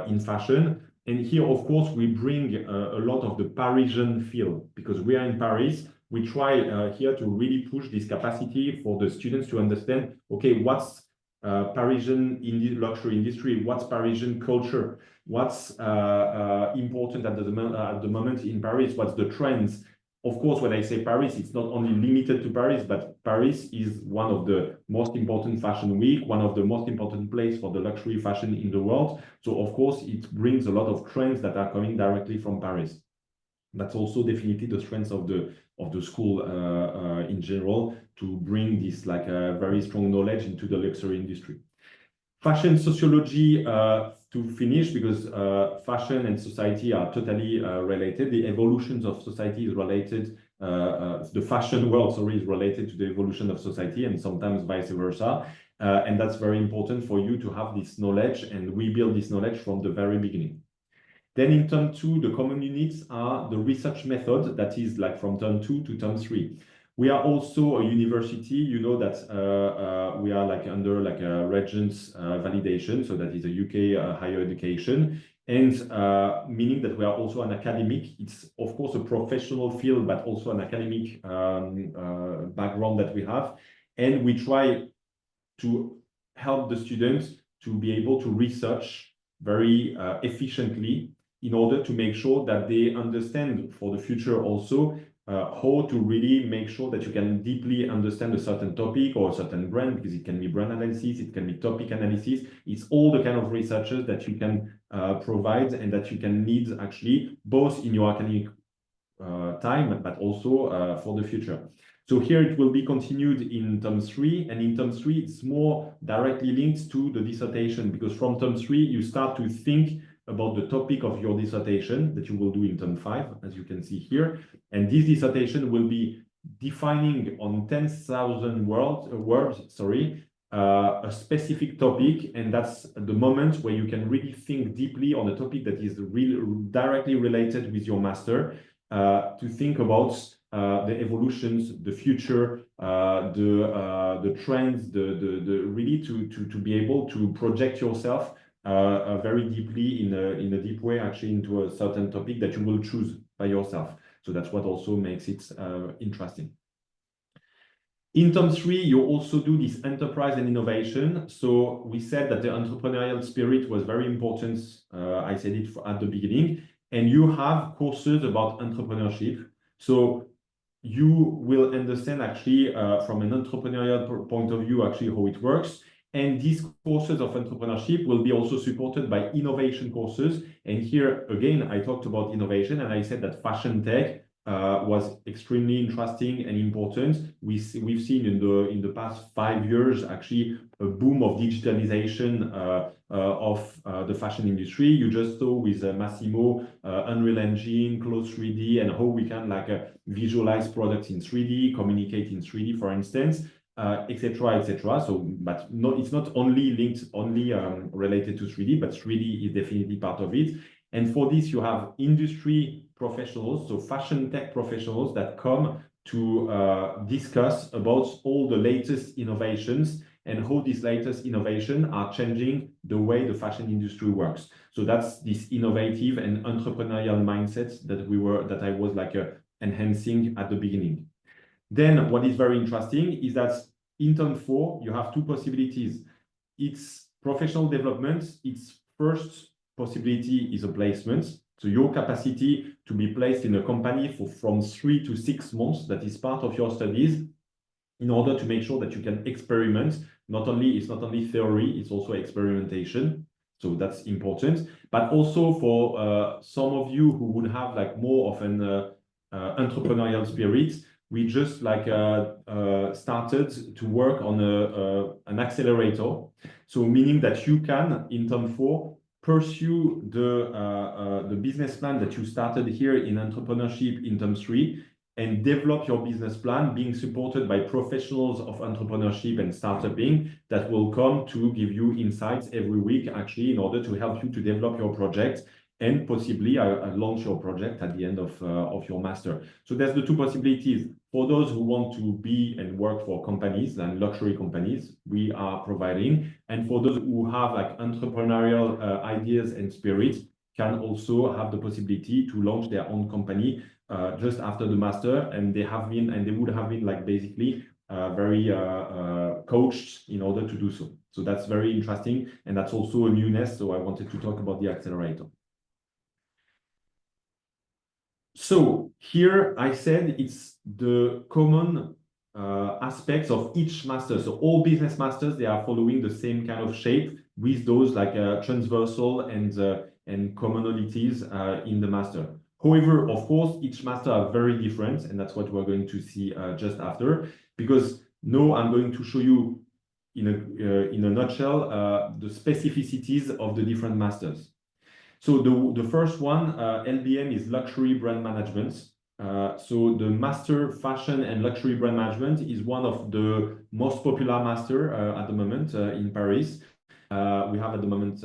in fashion. And here, of course, we bring a lot of the Parisian feel, because we are in Paris. We try here to really push this capacity for the students to understand, okay, what's Parisian luxury industry, what's Parisian culture, what's important at the moment in Paris, what's the trends. Of course, when I say Paris, it's not only limited to Paris, but Paris is one of the most important fashion week, one of the most important place for the luxury fashion in the world. So of course, it brings a lot of trends that are coming directly from Paris. That's also definitely the strength of the school in general, to bring this like a very strong knowledge into the luxury industry. Fashion sociology to finish, because fashion and society are totally related. The evolutions of society is related, the fashion world, sorry, is related to the evolution of society, and sometimes vice versa. And that's very important for you to have this knowledge, and we build this knowledge from the very beginning. Then in term 2, the common units are the research method, that is like from term 2 to term 3. We are also a university, you know that we are like under like a Regents validation, so that is a UK higher education, and meaning that we are also an academic. It's of course a professional field, but also an academic background that we have, and we try to help the students to be able to research very efficiently, in order to make sure that they understand for the future also how to really make sure that you can deeply understand a certain topic or a certain brand, because it can be brand analysis, it can be topic analysis. It's all the kind of researches that you can provide and that you can need actually both in your academic time, but also for the future. So here it will be continued in term 3, and in term 3 it's more directly linked to the dissertation, because from term 3 you start to think about the topic of your dissertation that you will do in term 5, as you can see here. And this dissertation will be defining on 10,000 words, a specific topic, and that's the moment where you can really think deeply on a topic that is directly related with your master, to think about the evolutions, the future, the trends, the really to be able to project yourself very deeply in a deep way, actually, into a certain topic that you will choose by yourself. So that's what also makes it interesting. In term 3, you also do this enterprise and innovation. So we said that the entrepreneurial spirit was very important. I said it at the beginning, and you have courses about entrepreneurship. So you will understand actually from an entrepreneurial point of view, actually how it works. And these courses of entrepreneurship will be also supported by innovation courses. And here, again, I talked about innovation, and I said that fashion tech was extremely interesting and important. We've seen in the past 5 years, actually, a boom of digitalization of the fashion industry. You just saw with Massimo, Unreal Engine, Close 3D, and how we can like visualize products in 3D, communicate in 3D, for instance. Etc., etc. So, but it's not only linked, related to 3D, but 3D is definitely part of it. And for this, you have industry professionals, so fashion tech professionals that come to discuss about all the latest innovations and how these latest innovations are changing the way the fashion industry works. So that's this innovative and entrepreneurial mindset that I was like enhancing at the beginning. Then what is very interesting is that in term 4, you have 2 possibilities. It's professional development. Its first possibility is a placement. So your capacity to be placed in a company from 3 to 6 months, that is part of your studies, in order to make sure that you can experiment. It's not only theory, it's also experimentation. So that's important. But also for some of you who would have like more of an entrepreneurial spirit, we just like started to work on an accelerator. So meaning that you can, in term 4, pursue the business plan that you started here in entrepreneurship in term 3 and develop your business plan, being supported by professionals of entrepreneurship and startuping that will come to give you insights every week, actually, in order to help you to develop your project and possibly launch your project at the end of your master. So there's the two possibilities. For those who want to be and work for companies and luxury companies, we are providing. And for those who have like entrepreneurial ideas and spirit, can also have the possibility to launch their own company just after the master. And they would have been like basically very coached in order to do so. So that's very interesting. And that's also a newness. So I wanted to talk about the accelerator. So here I said it's the common aspects of each master. So all business masters, they are following the same kind of shape with those like transversal and commonalities in the master. However, of course, each master are very different, and that's what we're going to see just after. Because now I'm going to show you in a nutshell the specificities of the different masters. So the first one, LBM, is luxury brand management. So the master fashion and luxury brand management is one of the most popular master at the moment in Paris. We have at the moment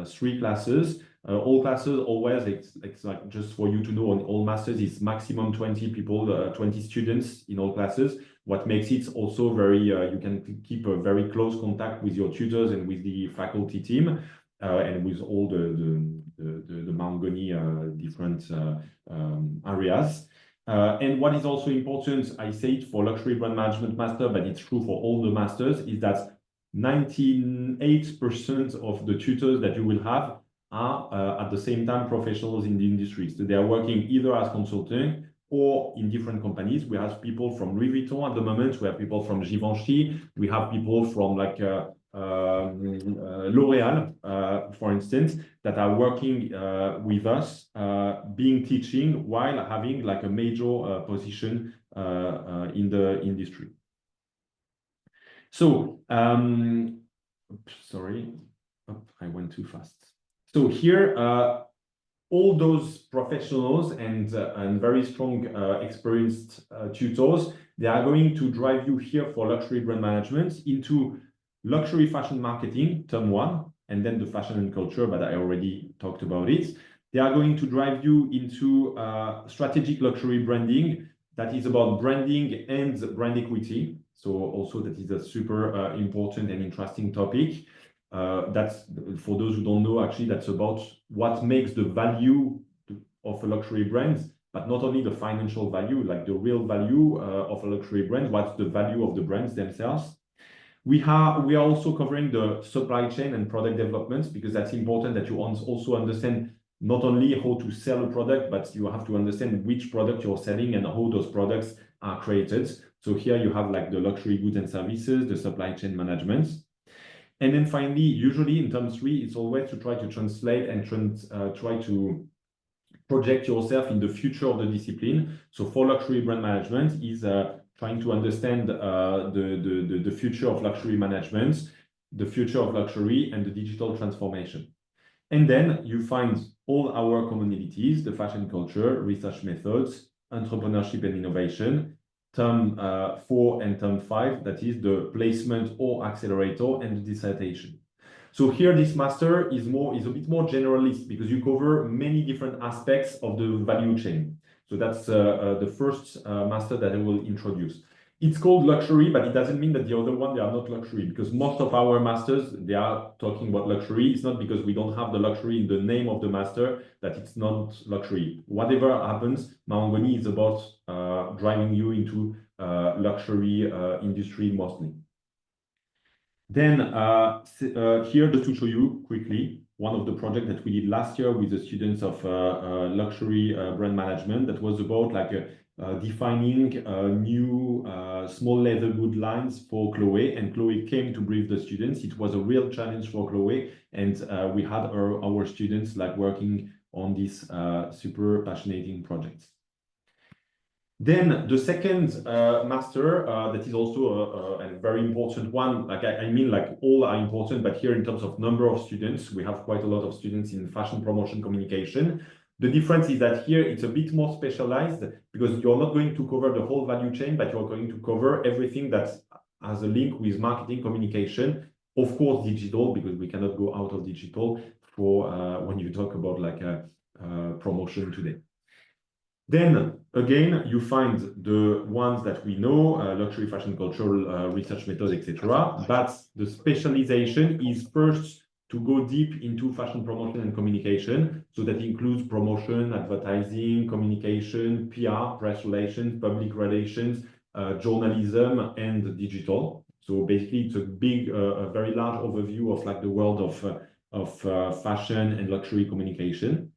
3 classes. All classes always, it's like just for you to know, on all masters is maximum 20 people, 20 students in all classes. What makes it also very, you can keep a very close contact with your tutors and with the faculty team and with all the Marangoni different areas. And what is also important, I say it for luxury brand management master, but it's true for all the masters, is that 98% of the tutors that you will have are at the same time professionals in the industry. So they are working either as consultant or in different companies. We have people from Louis Vuitton at the moment. We have people from Givenchy. We have people from like L'Oréal, for instance, that are working with us, being teaching while having like a major position in the industry. So, sorry, I went too fast. So here, all those professionals and very strong, experienced tutors, they are going to drive you here for luxury brand management into luxury fashion marketing, term 1, and then the fashion and culture, but I already talked about it. They are going to drive you into strategic luxury branding, that is about branding and brand equity. So also that is a super important and interesting topic. That's, for those who don't know, actually, that's about what makes the value of a luxury brand, but not only the financial value, like the real value of a luxury brand, what's the value of the brands themselves. We are also covering the supply chain and product development, because that's important that you also understand not only how to sell a product, but you have to understand which product you're selling and how those products are created. So here you have like the luxury goods and services, the supply chain management. And then finally, usually in term 3, it's always to try to translate and try to project yourself in the future of the discipline. So for luxury brand management is trying to understand the future of luxury management, the future of luxury, and the digital transformation. And then you find all our commonalities, the fashion culture, research methods, entrepreneurship and innovation, term 4 and term 5, that is the placement or accelerator and the dissertation. So here this master is a bit more generalist, because you cover many different aspects of the value chain. So that's the first master that I will introduce. It's called luxury, but it doesn't mean that the other one, they are not luxury, because most of our masters, they are talking about luxury. It's not because we don't have the luxury in the name of the master that it's not luxury. Whatever happens, Marangoni is about driving you into luxury industry mostly. Then here, just to show you quickly, one of the projects that we did last year with the students of luxury brand management, that was about like defining new small leather good lines for Chloé, and Chloé came to brief the students. It was a real challenge for Chloé, and we had our students like working on this super passionate project. Then the second master that is also a very important one. Like I mean, like all are important, but here in terms of number of students, we have quite a lot of students in fashion promotion communication. The difference is that here it's a bit more specialized because you're not going to cover the whole value chain, but you're going to cover everything that has a link with marketing communication. Of course, digital, because we cannot go out of digital for when you talk about like promotion today. Then again, you find the ones that we know, luxury fashion cultural research methods, etc. But the specialization is first to go deep into fashion promotion and communication. So that includes promotion, advertising, communication, PR, press relations, public relations, journalism, and digital. So basically, it's a big, a very large overview of like the world of fashion and luxury communication.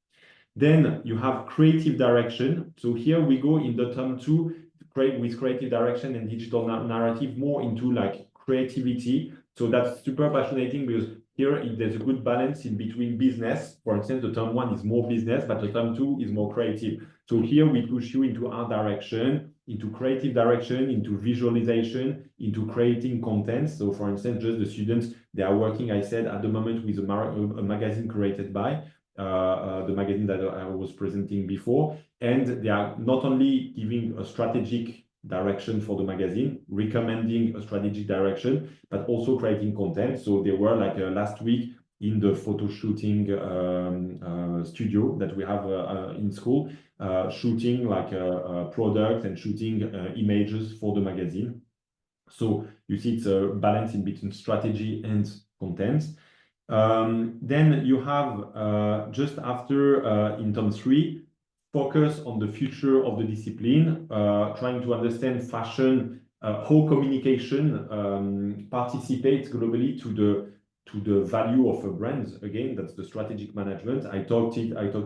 Then you have creative direction. So here we go in the term 2, with creative direction and digital narrative, more into like creativity. So that's super fascinating because here there's a good balance in between business. For instance, the term 1 is more business, but the term 2 is more creative. So here we push you into art direction, into creative direction, into visualization, into creating content. So for instance, just the students, they are working, I said, at the moment with a magazine created by the magazine that I was presenting before. And they are not only giving a strategic direction for the magazine, recommending a strategic direction, but also creating content. So they were like last week in the photo shooting studio that we have in school, shooting like a product and shooting images for the magazine. So you see it's a balance in between strategy and content. Then you have just after in term 3, focus on the future of the discipline, trying to understand fashion, how communication participates globally to the value of a brand. Again, that's the strategic management. I talked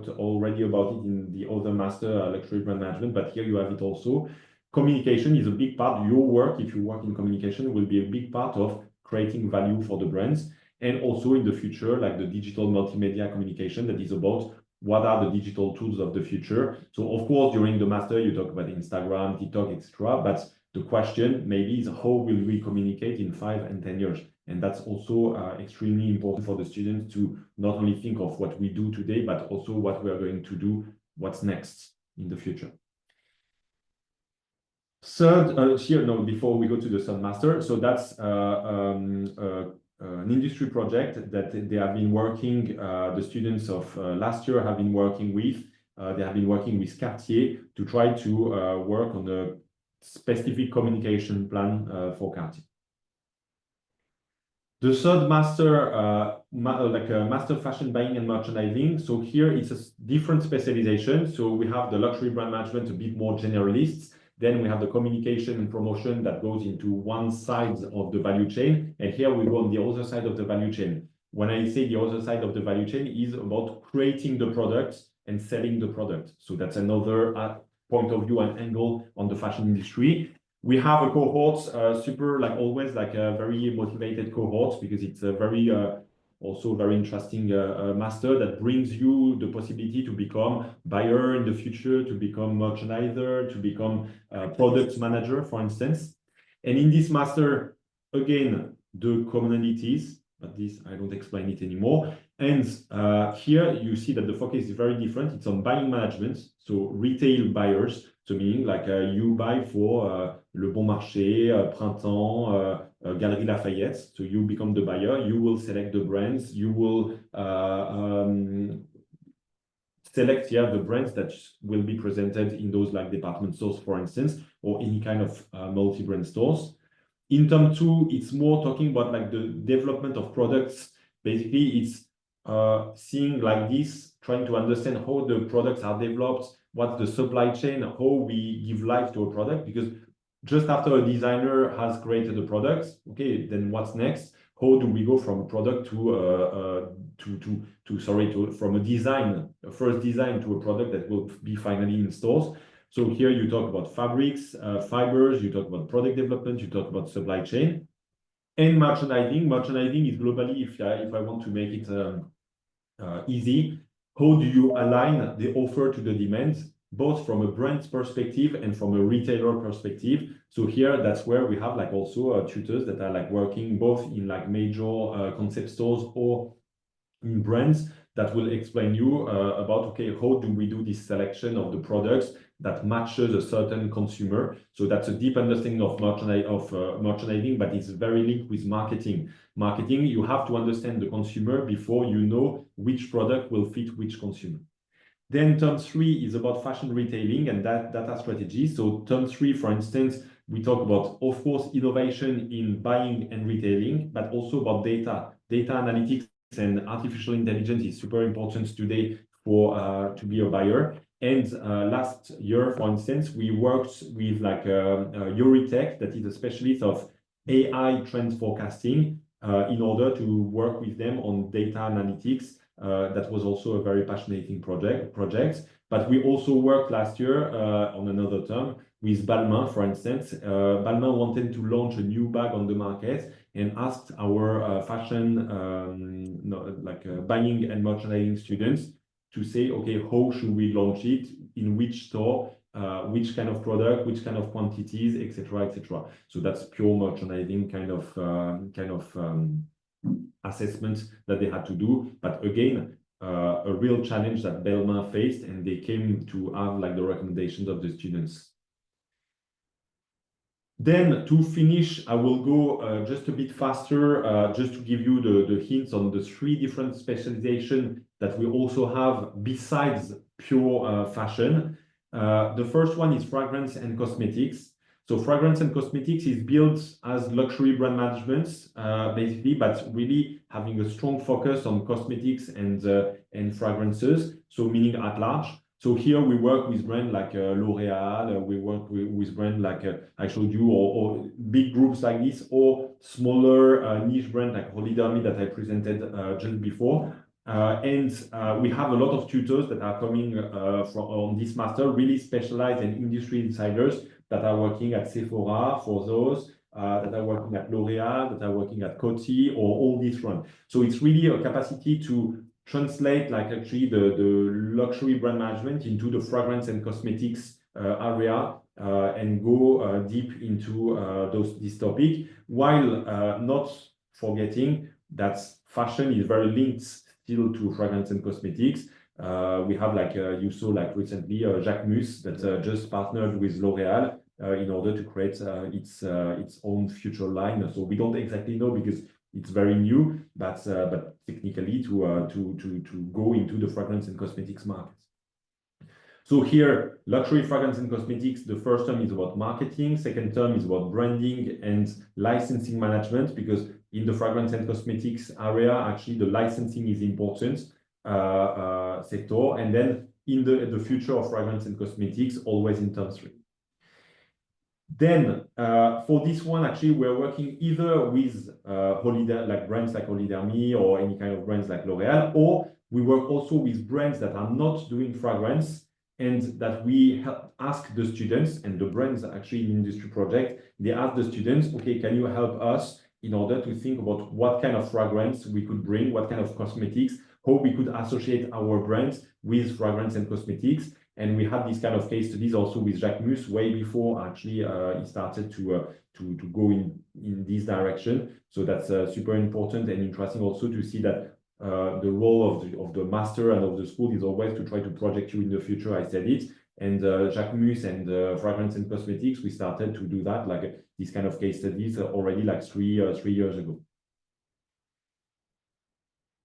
already about it in the other master, luxury brand management, but here you have it also. Communication is a big part. Your work, if you work in communication, will be a big part of creating value for the brands. And also in the future, like the digital multimedia communication that is about what are the digital tools of the future. So of course, during the master, you talk about Instagram, TikTok, etc. But the question maybe is how will we communicate in 5 and 10 years? And that's also extremely important for the students to not only think of what we do today, but also what we are going to do, what's next in the future. Third, here, no, before we go to the third master, so that's an industry project that they have been working, the students of last year have been working with. They have been working with Cartier to try to work on a specific communication plan for Cartier. The third master, master fashion buying and merchandising. So here it's a different specialization. So we have the luxury brand management, a bit more generalists. Then we have the communication and promotion that goes into one side of the value chain. And here we go on the other side of the value chain. When I say the other side of the value chain is about creating the product and selling the product. So that's another point of view and angle on the fashion industry. We have a cohort, super, like always, like a very motivated cohort because it's a very, also very interesting master that brings you the possibility to become buyer in the future, to become merchandiser, to become product manager, for instance. And in this master, again, the commonalities, but this I don't explain it anymore. And here you see that the focus is very different. It's on buying management, so retail buyers. So meaning like you buy for Le Bon Marché, Printemps, Galeries Lafayette. So you become the buyer. You will select the brands. You will select the brands that will be presented in those like department stores, for instance, or any kind of multi-brand stores. In term 2, it's more talking about like the development of products. Basically, it's seeing like this, trying to understand how the products are developed, what's the supply chain, how we give life to a product. Because just after a designer has created the products, okay, then what's next? How do we go from a product from a design, a first design to a product that will be finally in stores? So here you talk about fabrics, fibers, you talk about product development, you talk about supply chain. And merchandising. Merchandising is globally, if I want to make it easy, how do you align the offer to the demand? both from a brand perspective and from a retailer perspective. So here, that's where we have like also tutors that are like working both in like major concept stores or in brands that will explain you about, okay, how do we do this selection of the products that matches a certain consumer. So that's a deep understanding of merchandising, but it's very linked with marketing. Marketing, you have to understand the consumer before you know which product will fit which consumer. Then term 3 is about fashion retailing and that data strategy. So term 3, for instance, we talk about, of course, innovation in buying and retailing, but also about data analytics and artificial intelligence is super important today for to be a buyer. And last year, for instance, we worked with like Euritech, that is a specialist of AI trend forecasting, in order to work with them on data analytics. That was also a very passionate project. But we also worked last year on another term with Balmain, for instance. Balmain wanted to launch a new bag on the market and asked our fashion buying and merchandising students to say, okay, how should we launch it, in which store, which kind of product, which kind of quantities, etc., etc. So that's pure merchandising kind of assessment that they had to do. But again, a real challenge that Balmain faced, and they came to have like the recommendations of the students. Then to finish, I will go just a bit faster, just to give you the hints on the 3 different specializations that we also have besides pure fashion. The first one is fragrance and cosmetics. So fragrance and cosmetics is built as luxury brand management, basically, but really having a strong focus on cosmetics and fragrances, so meaning at large. So here we work with brands like L'Oréal, we work with brands like I showed you, or big groups like this, or smaller niche brands like Holy Dermy that I presented just before. And we have a lot of tutors that are coming on this master, really specialized and industry insiders that are working at Sephora for those, that are working at L'Oréal, that are working at Coty, or all these runs. So it's really a capacity to translate like actually the luxury brand management into the fragrance and cosmetics area, and go deep into this topic, while not forgetting that fashion is very linked still to fragrance and cosmetics. We have like you saw like recently Jacquemus that just partnered with L'Oréal in order to create its own future line. So we don't exactly know because it's very new, but technically to go into the fragrance and cosmetics market. So here, luxury fragrance and cosmetics, the first term is about marketing, second term is about branding and licensing management, because in the fragrance and cosmetics area, actually the licensing is important sector, and then in the future of fragrance and cosmetics, always in term 3. Then for this one, actually, we're working either with like brands like Holy Dermy or any kind of brands like L'Oréal, or we work also with brands that are not doing fragrance, and that we ask the students, and the brands actually in industry project, they ask the students, okay, can you help us in order to think about what kind of fragrance we could bring, what kind of cosmetics, how we could associate our brands with fragrance and cosmetics. And we had these kind of case studies also with Jacquemus way before actually he started to go in this direction. So that's super important and interesting also to see that the role of the master and of the school is always to try to project you in the future. I said it. And Jacquemus and fragrance and cosmetics, we started to do that, like these kind of case studies already like three years ago.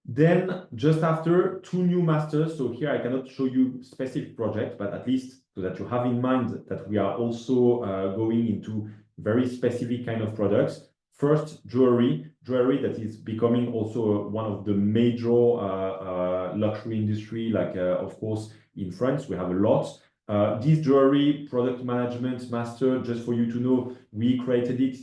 Then just after, 2 new masters. So here I cannot show you specific projects, but at least so that you have in mind that we are also going into very specific kind of products. First, jewelry that is becoming also one of the major luxury industry, like of course in France we have a lot. This jewelry product management master, just for you to know, we created it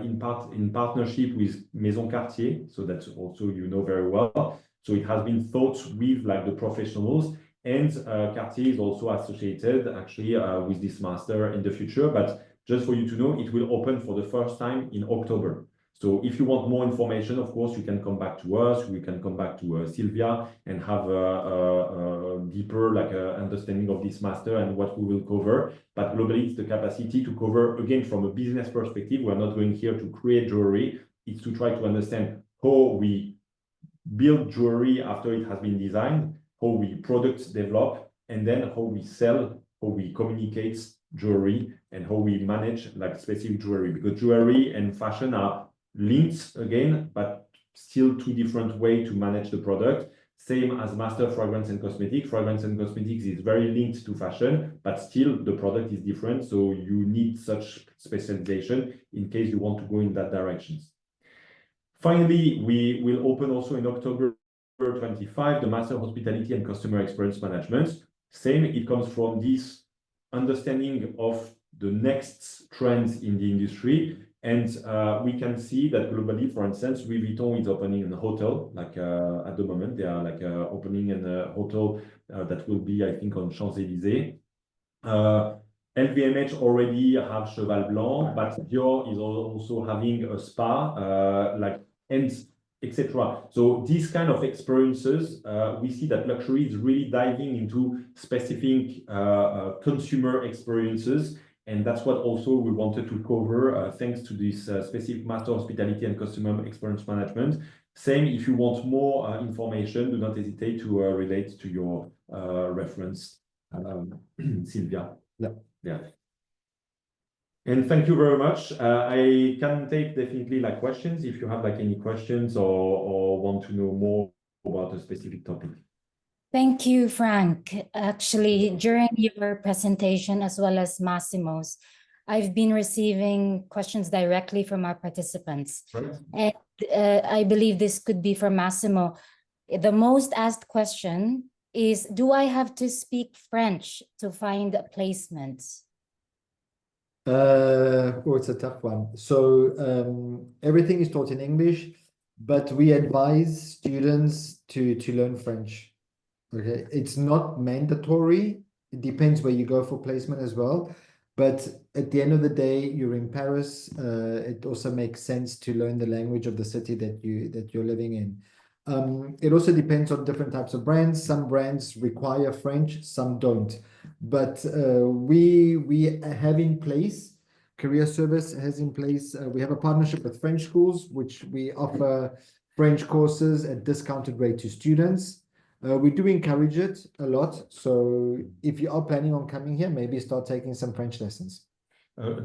in partnership with Maison Cartier, so that's also you know very well. So it has been thought with like the professionals, and Cartier is also associated actually with this master in the future. But just for you to know, it will open for the first time in October. So if you want more information, of course, you can come back to us. We can come back to Sylvia and have a deeper understanding of this master and what we will cover. But globally, it's the capacity to cover, again, from a business perspective. We're not going here to create jewelry. It's to try to understand how we build jewelry after it has been designed, how we product develop, and then how we sell, how we communicate jewelry, and how we manage like specific jewelry, because jewelry and fashion are linked again, but still two different ways to manage the product. Same as master fragrance and cosmetic. Fragrance and cosmetics is very linked to fashion, but still the product is different. So you need such specialization in case you want to go in that direction. Finally, we will open also in October 25 the Master Hospitality and Customer Experience Management. Same, it comes from this understanding of the next trends in the industry. And we can see that globally, for instance, Louis Vuitton is opening a hotel, like at the moment, they are like opening a hotel that will be, I think, on Champs-Élysées. LVMH already have Cheval Blanc, but Dior is also having a spa, and etc. So these kind of experiences, we see that luxury is really diving into specific consumer experiences. And that's what also we wanted to cover thanks to this specific Master Hospitality and Customer Experience Management. Same, if you want more information, do not hesitate to relate to your reference, Sylvia. Yeah. And thank you very much. I can take definitely like questions if you have like any questions or want to know more about a specific topic. Thank you, Frank. Actually, during your presentation, as well as Massimo's, I've been receiving questions directly from our participants. Right. And I believe this could be for Massimo. The most asked question is, do I have to speak French to find a placement? It's a tough one. So everything is taught in English, but we advise students to learn French. Okay, it's not mandatory. It depends where you go for placement as well. But at the end of the day, you're in Paris. It also makes sense to learn the language of the city that you're living in. It also depends on different types of brands. Some brands require French, some don't. But we have in place, Career Service has in place. We have a partnership with French schools, which we offer French courses at discounted rate to students. We do encourage it a lot. So if you are planning on coming here, maybe start taking some French lessons.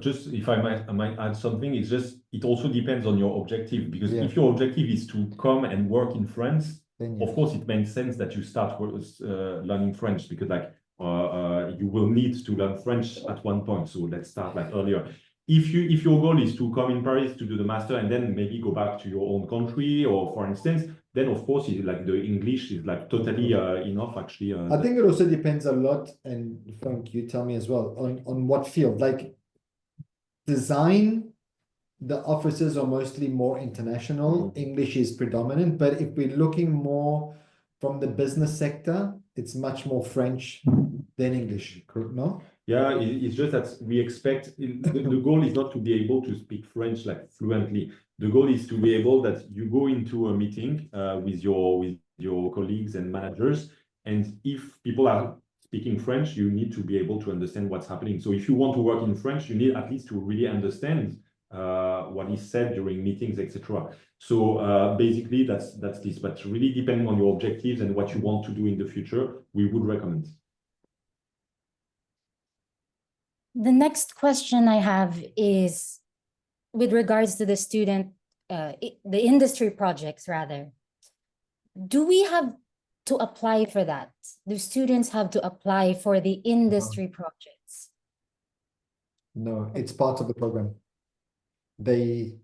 Just if I might add something, it's just, it also depends on your objective, because if your objective is to come and work in France, then of course it makes sense that you start learning French, because like you will need to learn French at one point. So let's start like earlier. If your goal is to come in Paris to do the master and then maybe go back to your own country, or for instance, then of course it's like the English is like totally enough actually. I think it also depends a lot, and Frank, you tell me as well, on what field. Like design, the offices are mostly more international. English is predominant, but if we're looking more from the business sector, it's much more French than English, no? Yeah, it's just that we expect, the goal is not to be able to speak French like fluently. The goal is to be able that you go into a meeting with your colleagues and managers, and if people are speaking French, you need to be able to understand what's happening. So if you want to work in French, you need at least to really understand what is said during meetings, etc. So basically that's this, but really depending on your objectives and what you want to do in the future, we would recommend. The next question I have is with regards to the student, the industry projects rather. Do we have to apply for that? Do students have to apply for the industry projects? No, it's part of the program. They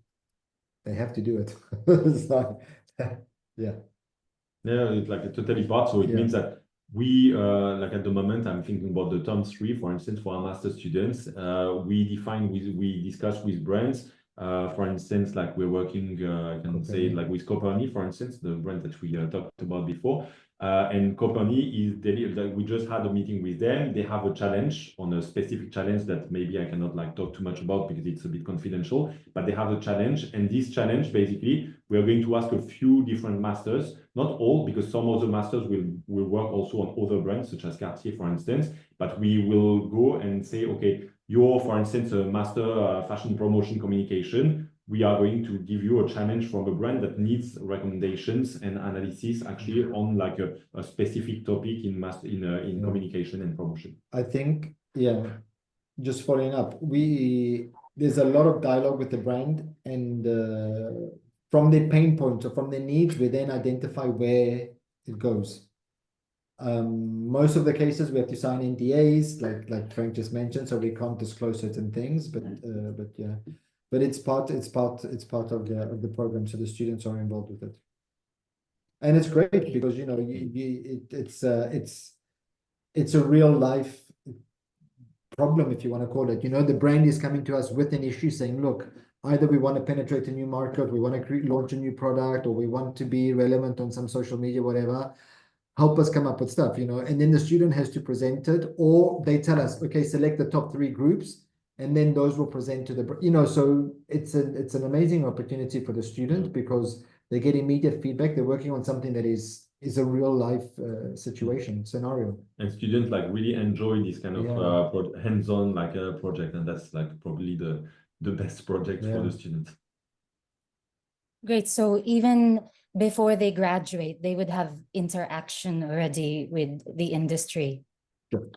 have to do it. It's like, yeah. Yeah, it's like a totally part. So it means that we, like at the moment, I'm thinking about the term 3, for instance, for our master students, we discuss with brands. For instance, like we're working, I can say like with Coperni, for instance, the brand that we talked about before. And company is we just had a meeting with them. They have a challenge on a specific challenge that maybe I cannot like talk too much about because it's a bit confidential, but they have a challenge. And this challenge, basically, we are going to ask a few different masters, not all, because some of the masters will work also on other brands, such as Cartier, for instance, but we will go and say, okay, you're, for instance, a master fashion promotion communication. We are going to give you a challenge from a brand that needs recommendations and analysis actually on like a specific topic in communication and promotion. I think, yeah, just following up, there's a lot of dialogue with the brand, and from their pain points or from their needs, we then identify where it goes. Most of the cases we have to sign NDAs, like Frank just mentioned, so we can't disclose certain things. But yeah, but it's part of the program, so the students are involved with it, and it's great because it's a real life problem, if you want to call it. The brand is coming to us with an issue, saying, look, either we want to penetrate a new market, we want to launch a new product, or we want to be relevant on some social media, whatever. Help us come up with stuff, and then the student has to present it, or they tell us, okay, select the top 3 groups, and then those will present to the, so it's an amazing opportunity for the student because they get immediate feedback. They're working on something that is a real life situation, scenario. And students like really enjoy this kind of hands-on project, and that's like probably the best project for the students. Great. So even before they graduate, they would have interaction already with the industry. Sure.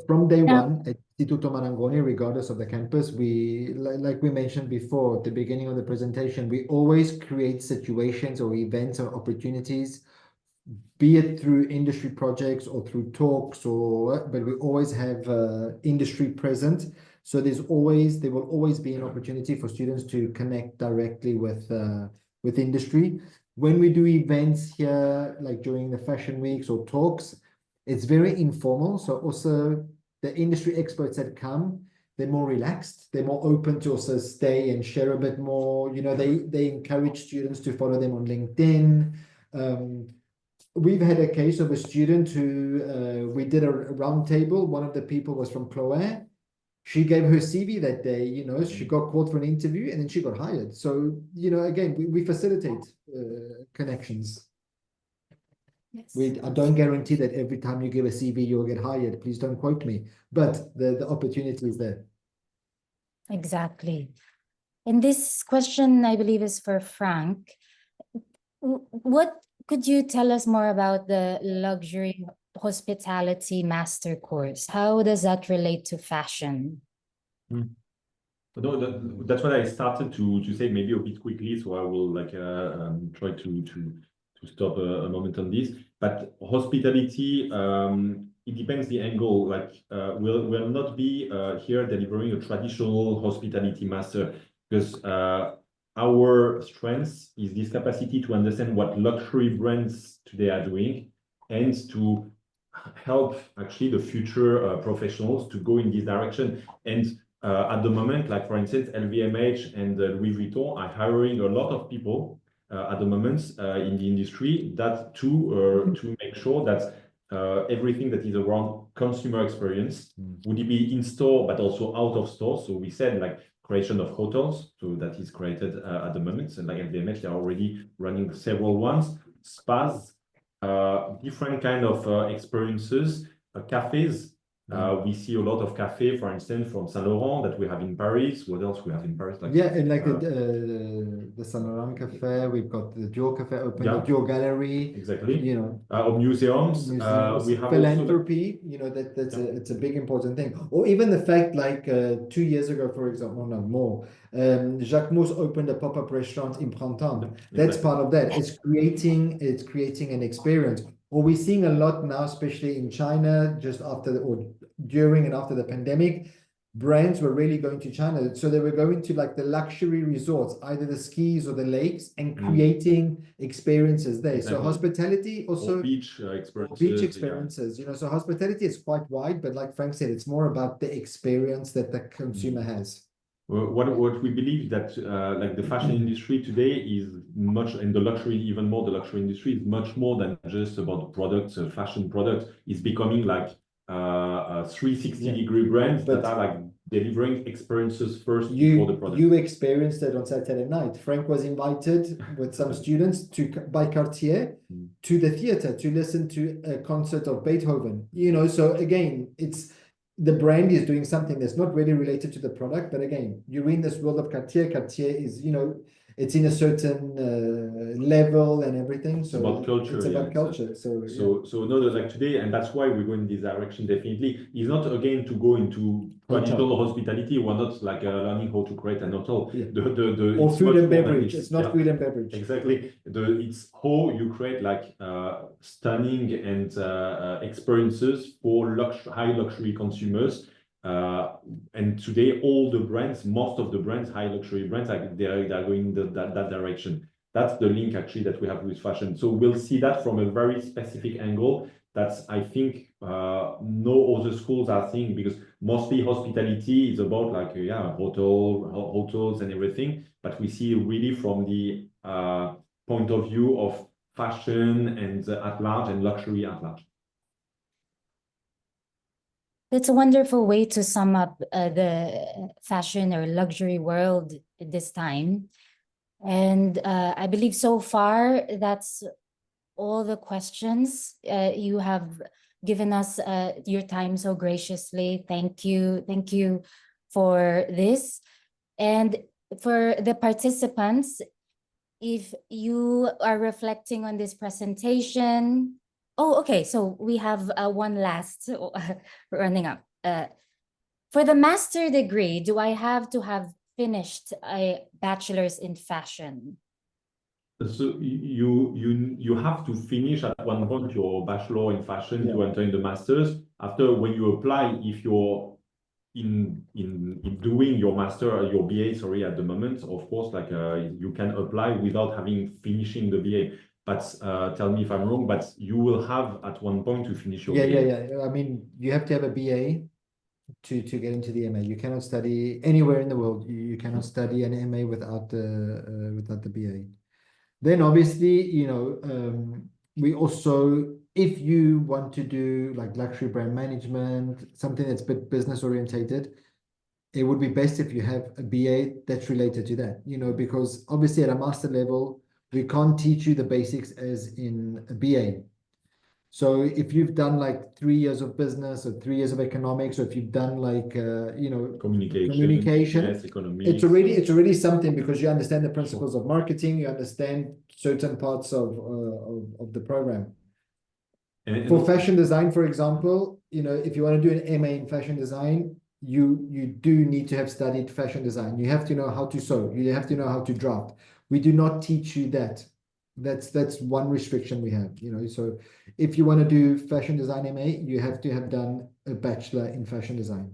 From day one at Istituto Marangoni, regardless of the campus, we, like we mentioned before at the beginning of the presentation, we always create situations or events or opportunities, be it through industry projects or through talks, but we always have industry present. So there will always be an opportunity for students to connect directly with industry. When we do events here, like during the fashion weeks or talks, it's very informal. So also the industry experts that come, they're more relaxed. They're more open to also stay and share a bit more. They encourage students to follow them on LinkedIn. We've had a case of a student who we did a round table. One of the people was from Chloe. She gave her CV that day, she got called for an interview and then she got hired. So, again, we facilitate connections. Yes. I don't guarantee that every time you give a CV, you'll get hired. Please don't quote me. But the opportunity is there. Exactly. And this question, I believe, is for Frank. What could you tell us more about the luxury hospitality master course? How does that relate to fashion? No, that's what I started to say maybe a bit quickly, so I will try to stop a moment on this. But hospitality, it depends the angle. We'll not be here delivering a traditional hospitality master because our strength is this capacity to understand what luxury brands today are doing and to help actually the future professionals to go in this direction. And at the moment, like for instance, LVMH and Louis Vuitton are hiring a lot of people at the moment in the industry to make sure that everything that is around consumer experience, would it be in store but also out of store. So we said like creation of hotels, so that is created at the moment, and like LVMH, they are already running several ones, spas, different kind of experiences, cafes. We see a lot of cafe, for instance, from Saint Laurent that we have in Paris. What else we have in Paris? And like the Saint Laurent cafe, we've got the Dior cafe open, the Dior gallery. Exactly. Of museums. We have philanthropy. It's a big important thing. Or even the fact, like 2 years ago, for example, no more. Jacques Mus opened a pop-up restaurant in Printemps. That's part of that. It's creating an experience. Or we're seeing a lot now, especially in China, just after or during and after the pandemic, brands were really going to China. So they were going to like the luxury resorts, either the skis or the lakes, and creating experiences there. Exactly. So hospitality also, or beach experiences. Beach experiences, so hospitality is quite wide, but like Frank said, it's more about the experience that the consumer has. What we believe that like the fashion industry today is much, and the luxury, even more, the luxury industry is much more than just about products, fashion products. It's becoming like 360-degree brands that are like delivering experiences first before the product. You experienced it on Saturday night. Frank was invited with some students by Cartier to the theater to listen to a concert of Beethoven. You know, so again, it's the brand is doing something that's not really related to the product, but again, you're in this world of Cartier. Cartier is, you know, it's in a certain level and everything. So about culture. It's about culture. So no, like today, and that's why we go in this direction. Definitely, is not again to go into traditional hospitality. We're not like learning how to create an hotel. Or food and beverage. It's not food and beverage. Exactly. It's how you create like stunning and experiences for high luxury consumers. And today, all the brands, most of the brands, high luxury brands, they're going that direction. That's the link actually that we have with fashion. So we'll see that from a very specific angle. That's, I think, no other schools are seeing, because mostly hospitality is about like, hotels and everything. But we see really from the point of view of fashion and at large, and luxury at large. It's a wonderful way to sum up the fashion or luxury world this time. And I believe so far that's all the questions. You have given us your time so graciously. Thank you. Thank you for this. And for the participants, if you are reflecting on this presentation, okay. So we have one last running up. For the master degree, do I have to have finished a bachelor's in fashion? So you have to finish at one point your bachelor in fashion to enter in the masters. After, when you apply, if you're in doing your master, your BA, sorry, at the moment, of course, like you can apply without having finishing the BA. But tell me if I'm wrong, but you will have at one point to finish your BA. Yeah. I mean, you have to have a BA to get into the MA. You cannot study anywhere in the world. You cannot study an MA without the BA. Then obviously, you know, we also, if you want to do like luxury brand management, something that's a bit business orientated, it would be best if you have a BA that's related to that, you know, because obviously at a master level, we can't teach you the basics as in a BA. So if you've done like 3 years of business or 3 years of economics, or if you've done like, you know, communication, yes, economics, it's already something, because you understand the principles of marketing, you understand certain parts of the program. And for fashion design, for example, you know, if you want to do an MA in fashion design, you do need to have studied fashion design. You have to know how to sew. You have to know how to draft. We do not teach you that. That's one restriction we have, you know. So if you want to do fashion design MA, you have to have done a bachelor in fashion design.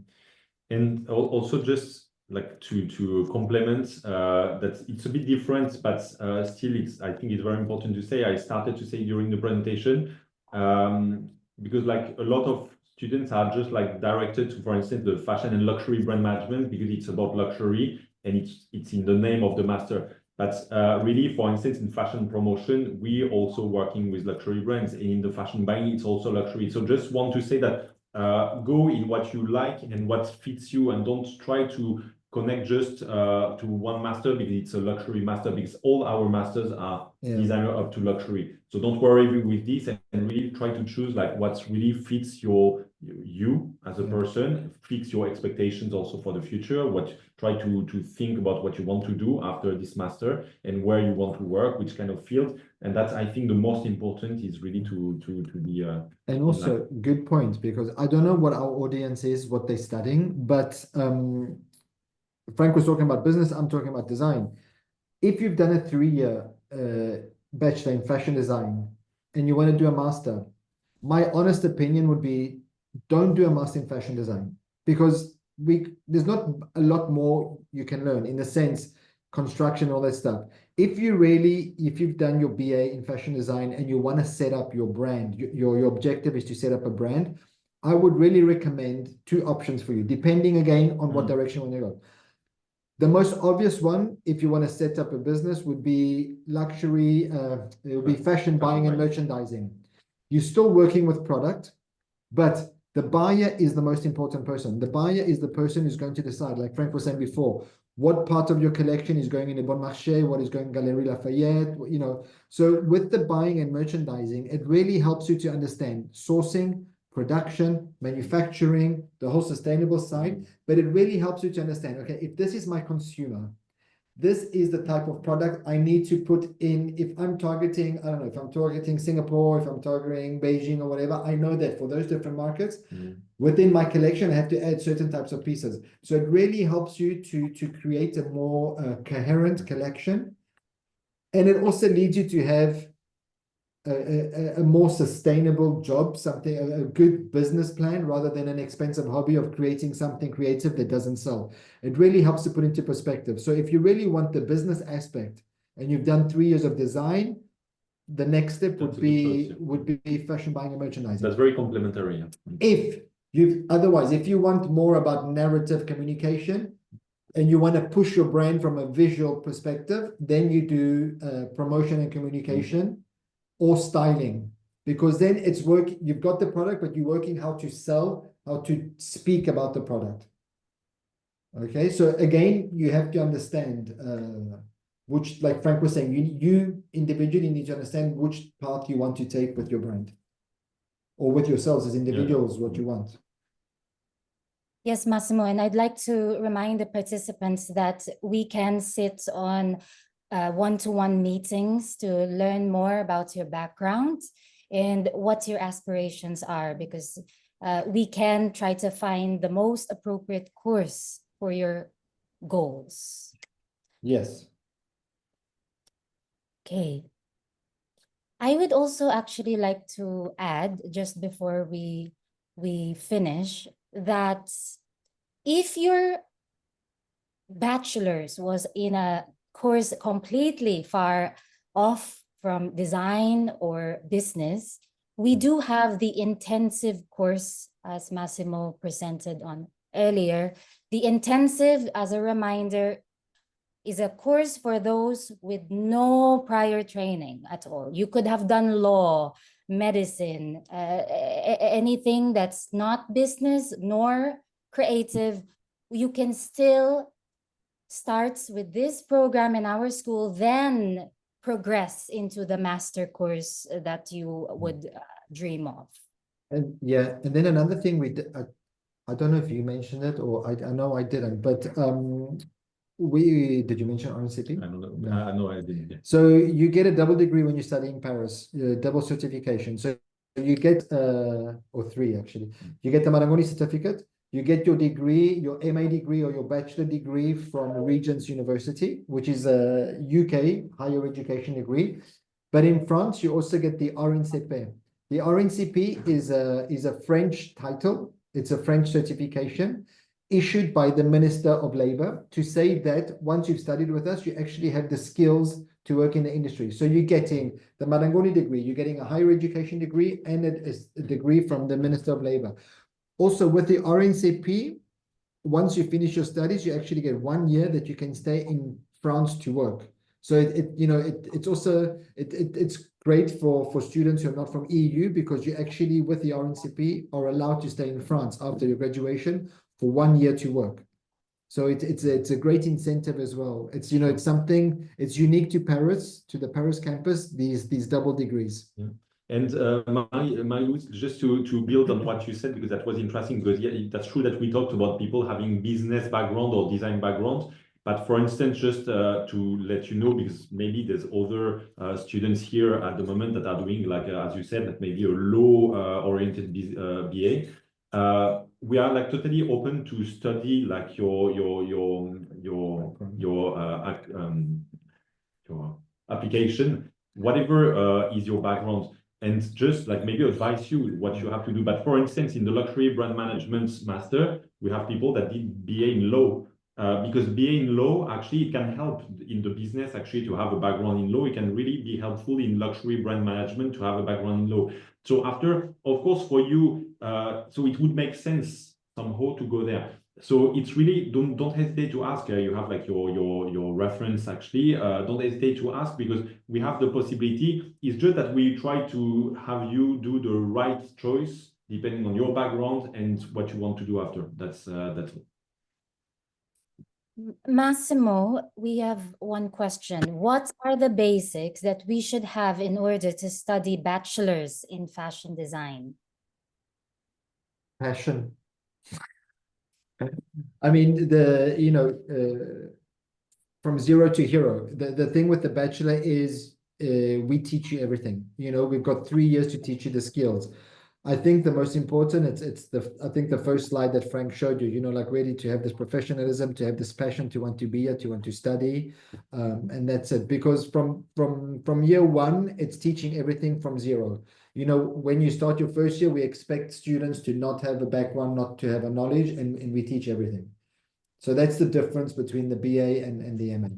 And also, just like to complement that it's a bit different, but still I think it's very important to say. I started to say during the presentation, because like a lot of students are just like directed to, for instance, the fashion and luxury brand management, because it's about luxury and it's in the name of the master. But really, for instance, in fashion promotion, we also working with luxury brands, and in the fashion buying, it's also luxury. So just want to say that go in what you like and what fits you, and don't try to connect just to one master because it's a luxury master, because all our masters are designer up to luxury. So don't worry with this, and really try to choose like what really fits you as a person, fits your expectations also for the future, try to think about what you want to do after this master and where you want to work, which kind of field. And that's, I think, the most important is really to be and also good point, because I don't know what our audience is, what they're studying, but Frank was talking about business, I'm talking about design. If you've done a 3-year bachelor in fashion design and you want to do a master, my honest opinion would be don't do a master in fashion design, because there's not a lot more you can learn, in the sense construction, all that stuff. If you've done your BA in fashion design and you want to set up your brand, your objective is to set up a brand, I would really recommend 2 options for you, depending again on what direction you want to go. The most obvious one, if you want to set up a business, would be luxury, it would be fashion buying and merchandising. You're still working with product, but the buyer is the most important person. The buyer is the person who's going to decide, like Frank was saying before, what part of your collection is going in the Bon Marché, what is going in Galeries Lafayette, you know. So with the buying and merchandising, it really helps you to understand sourcing, production, manufacturing, the whole sustainable side, but it really helps you to understand, okay, if this is my consumer, this is the type of product I need to put in. If I'm targeting, I don't know, if I'm targeting Singapore, if I'm targeting Beijing or whatever, I know that for those different markets, within my collection, I have to add certain types of pieces. So it really helps you to create a more coherent collection. And it also leads you to have a more sustainable job, something, a good business plan, rather than an expensive hobby of creating something creative that doesn't sell. It really helps to put into perspective. So if you really want the business aspect and you've done 3 years of design, the next step would be fashion buying and merchandising. That's very complementary. Yeah. Otherwise, if you want more about narrative communication and you want to push your brand from a visual perspective, then you do promotion and communication. Or styling, because then it's work. You've got the product, but you're working how to sell, how to speak about the product. Okay, so again, you have to understand which, like Frank was saying, you individually need to understand which path you want to take with your brand, or with yourselves as individuals, what you want. Yes, Massimo, and I'd like to remind the participants that we can sit on one-to-one meetings to learn more about your background and what your aspirations are, because we can try to find the most appropriate course for your goals. Yes. Okay. I would also actually like to add, just before we finish, that if your bachelor's was in a course completely far off from design or business, we do have the intensive course, as Massimo presented on earlier. The intensive, as a reminder, is a course for those with no prior training at all. You could have done law, medicine, anything that's not business nor creative. You can still starts with this program in our school, then progress into the master course that you would dream of. And yeah, and then another thing we did, I don't know if you mentioned it, or I know I didn't, but did you mention RNCP? I don't know. No, I didn't. Yeah. So you get a double degree when you study in Paris, double certification. So you get, or 3 actually, you get the Marangoni certificate. You get your degree, your MA degree or your bachelor degree from Regent's University, which is a UK higher education degree. But in France, you also get the RNCP. The RNCP is a French title. It's a French certification issued by the Minister of Labor to say that once you've studied with us, you actually have the skills to work in the industry. So you're getting the Marangoni degree, you're getting a higher education degree and a degree from the Minister of Labor. Also, with the RNCP, once you finish your studies, you actually get 1 year that you can stay in France to work. So it's also great for students who are not from EU, because you actually, with the RNCP, are allowed to stay in France after your graduation for 1 year to work. So it's a great incentive as well. It's it's something, it's unique to Paris, to the Paris campus, these double degrees. Yeah. And Marie-Louise, just to build on what you said, because that was interesting, because yeah, that's true that we talked about people having business background or design background. But for instance, just to let you know, because maybe there's other students here at the moment that are doing, like as you said, that maybe a law-oriented BA. We are like totally open to study like your application, whatever is your background. And just like maybe advise you what you have to do. But for instance, in the luxury brand management master, we have people that did BA in law, because BA in law, actually, it can help in the business actually to have a background in law. It can really be helpful in luxury brand management to have a background in law. So after, of course, for you, so it would make sense somehow to go there. So it's really don't hesitate to ask. You have like your reference actually. Don't hesitate to ask because we have the possibility. It's just that we try to have you do the right choice depending on your background and what you want to do after. That's all. Massimo, we have one question. What are the basics that we should have in order to study bachelor's in fashion design? Passion. I mean, from zero to hero. The thing with the bachelor is we teach you everything. We've got 3 years to teach you the skills. I think the most important, I think the first slide that Frank showed you, like really to have this professionalism, to have this passion, to want to be here, to want to study. And that's it. Because from year one, it's teaching everything from zero. When you start your first year, we expect students to not have a background, not to have a knowledge, and we teach everything. So that's the difference between the BA and the MA.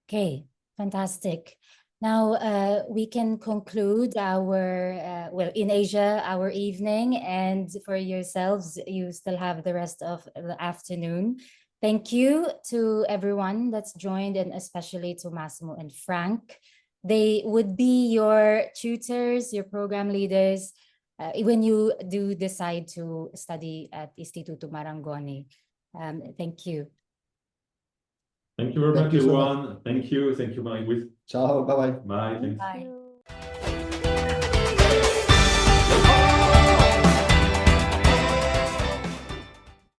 Okay, fantastic. Now we can conclude our, in Asia, our evening, and for yourselves, you still have the rest of the afternoon. Thank you to everyone that's joined, and especially to Massimo and Frank. They would be your tutors, your program leaders, when you do decide to study at Istituto Marangoni. Thank you. Thank you very much, Thank you so much. everyone. Thank you. Thank you, Marie. Ciao. Bye-bye. Bye. Thanks. Thank you.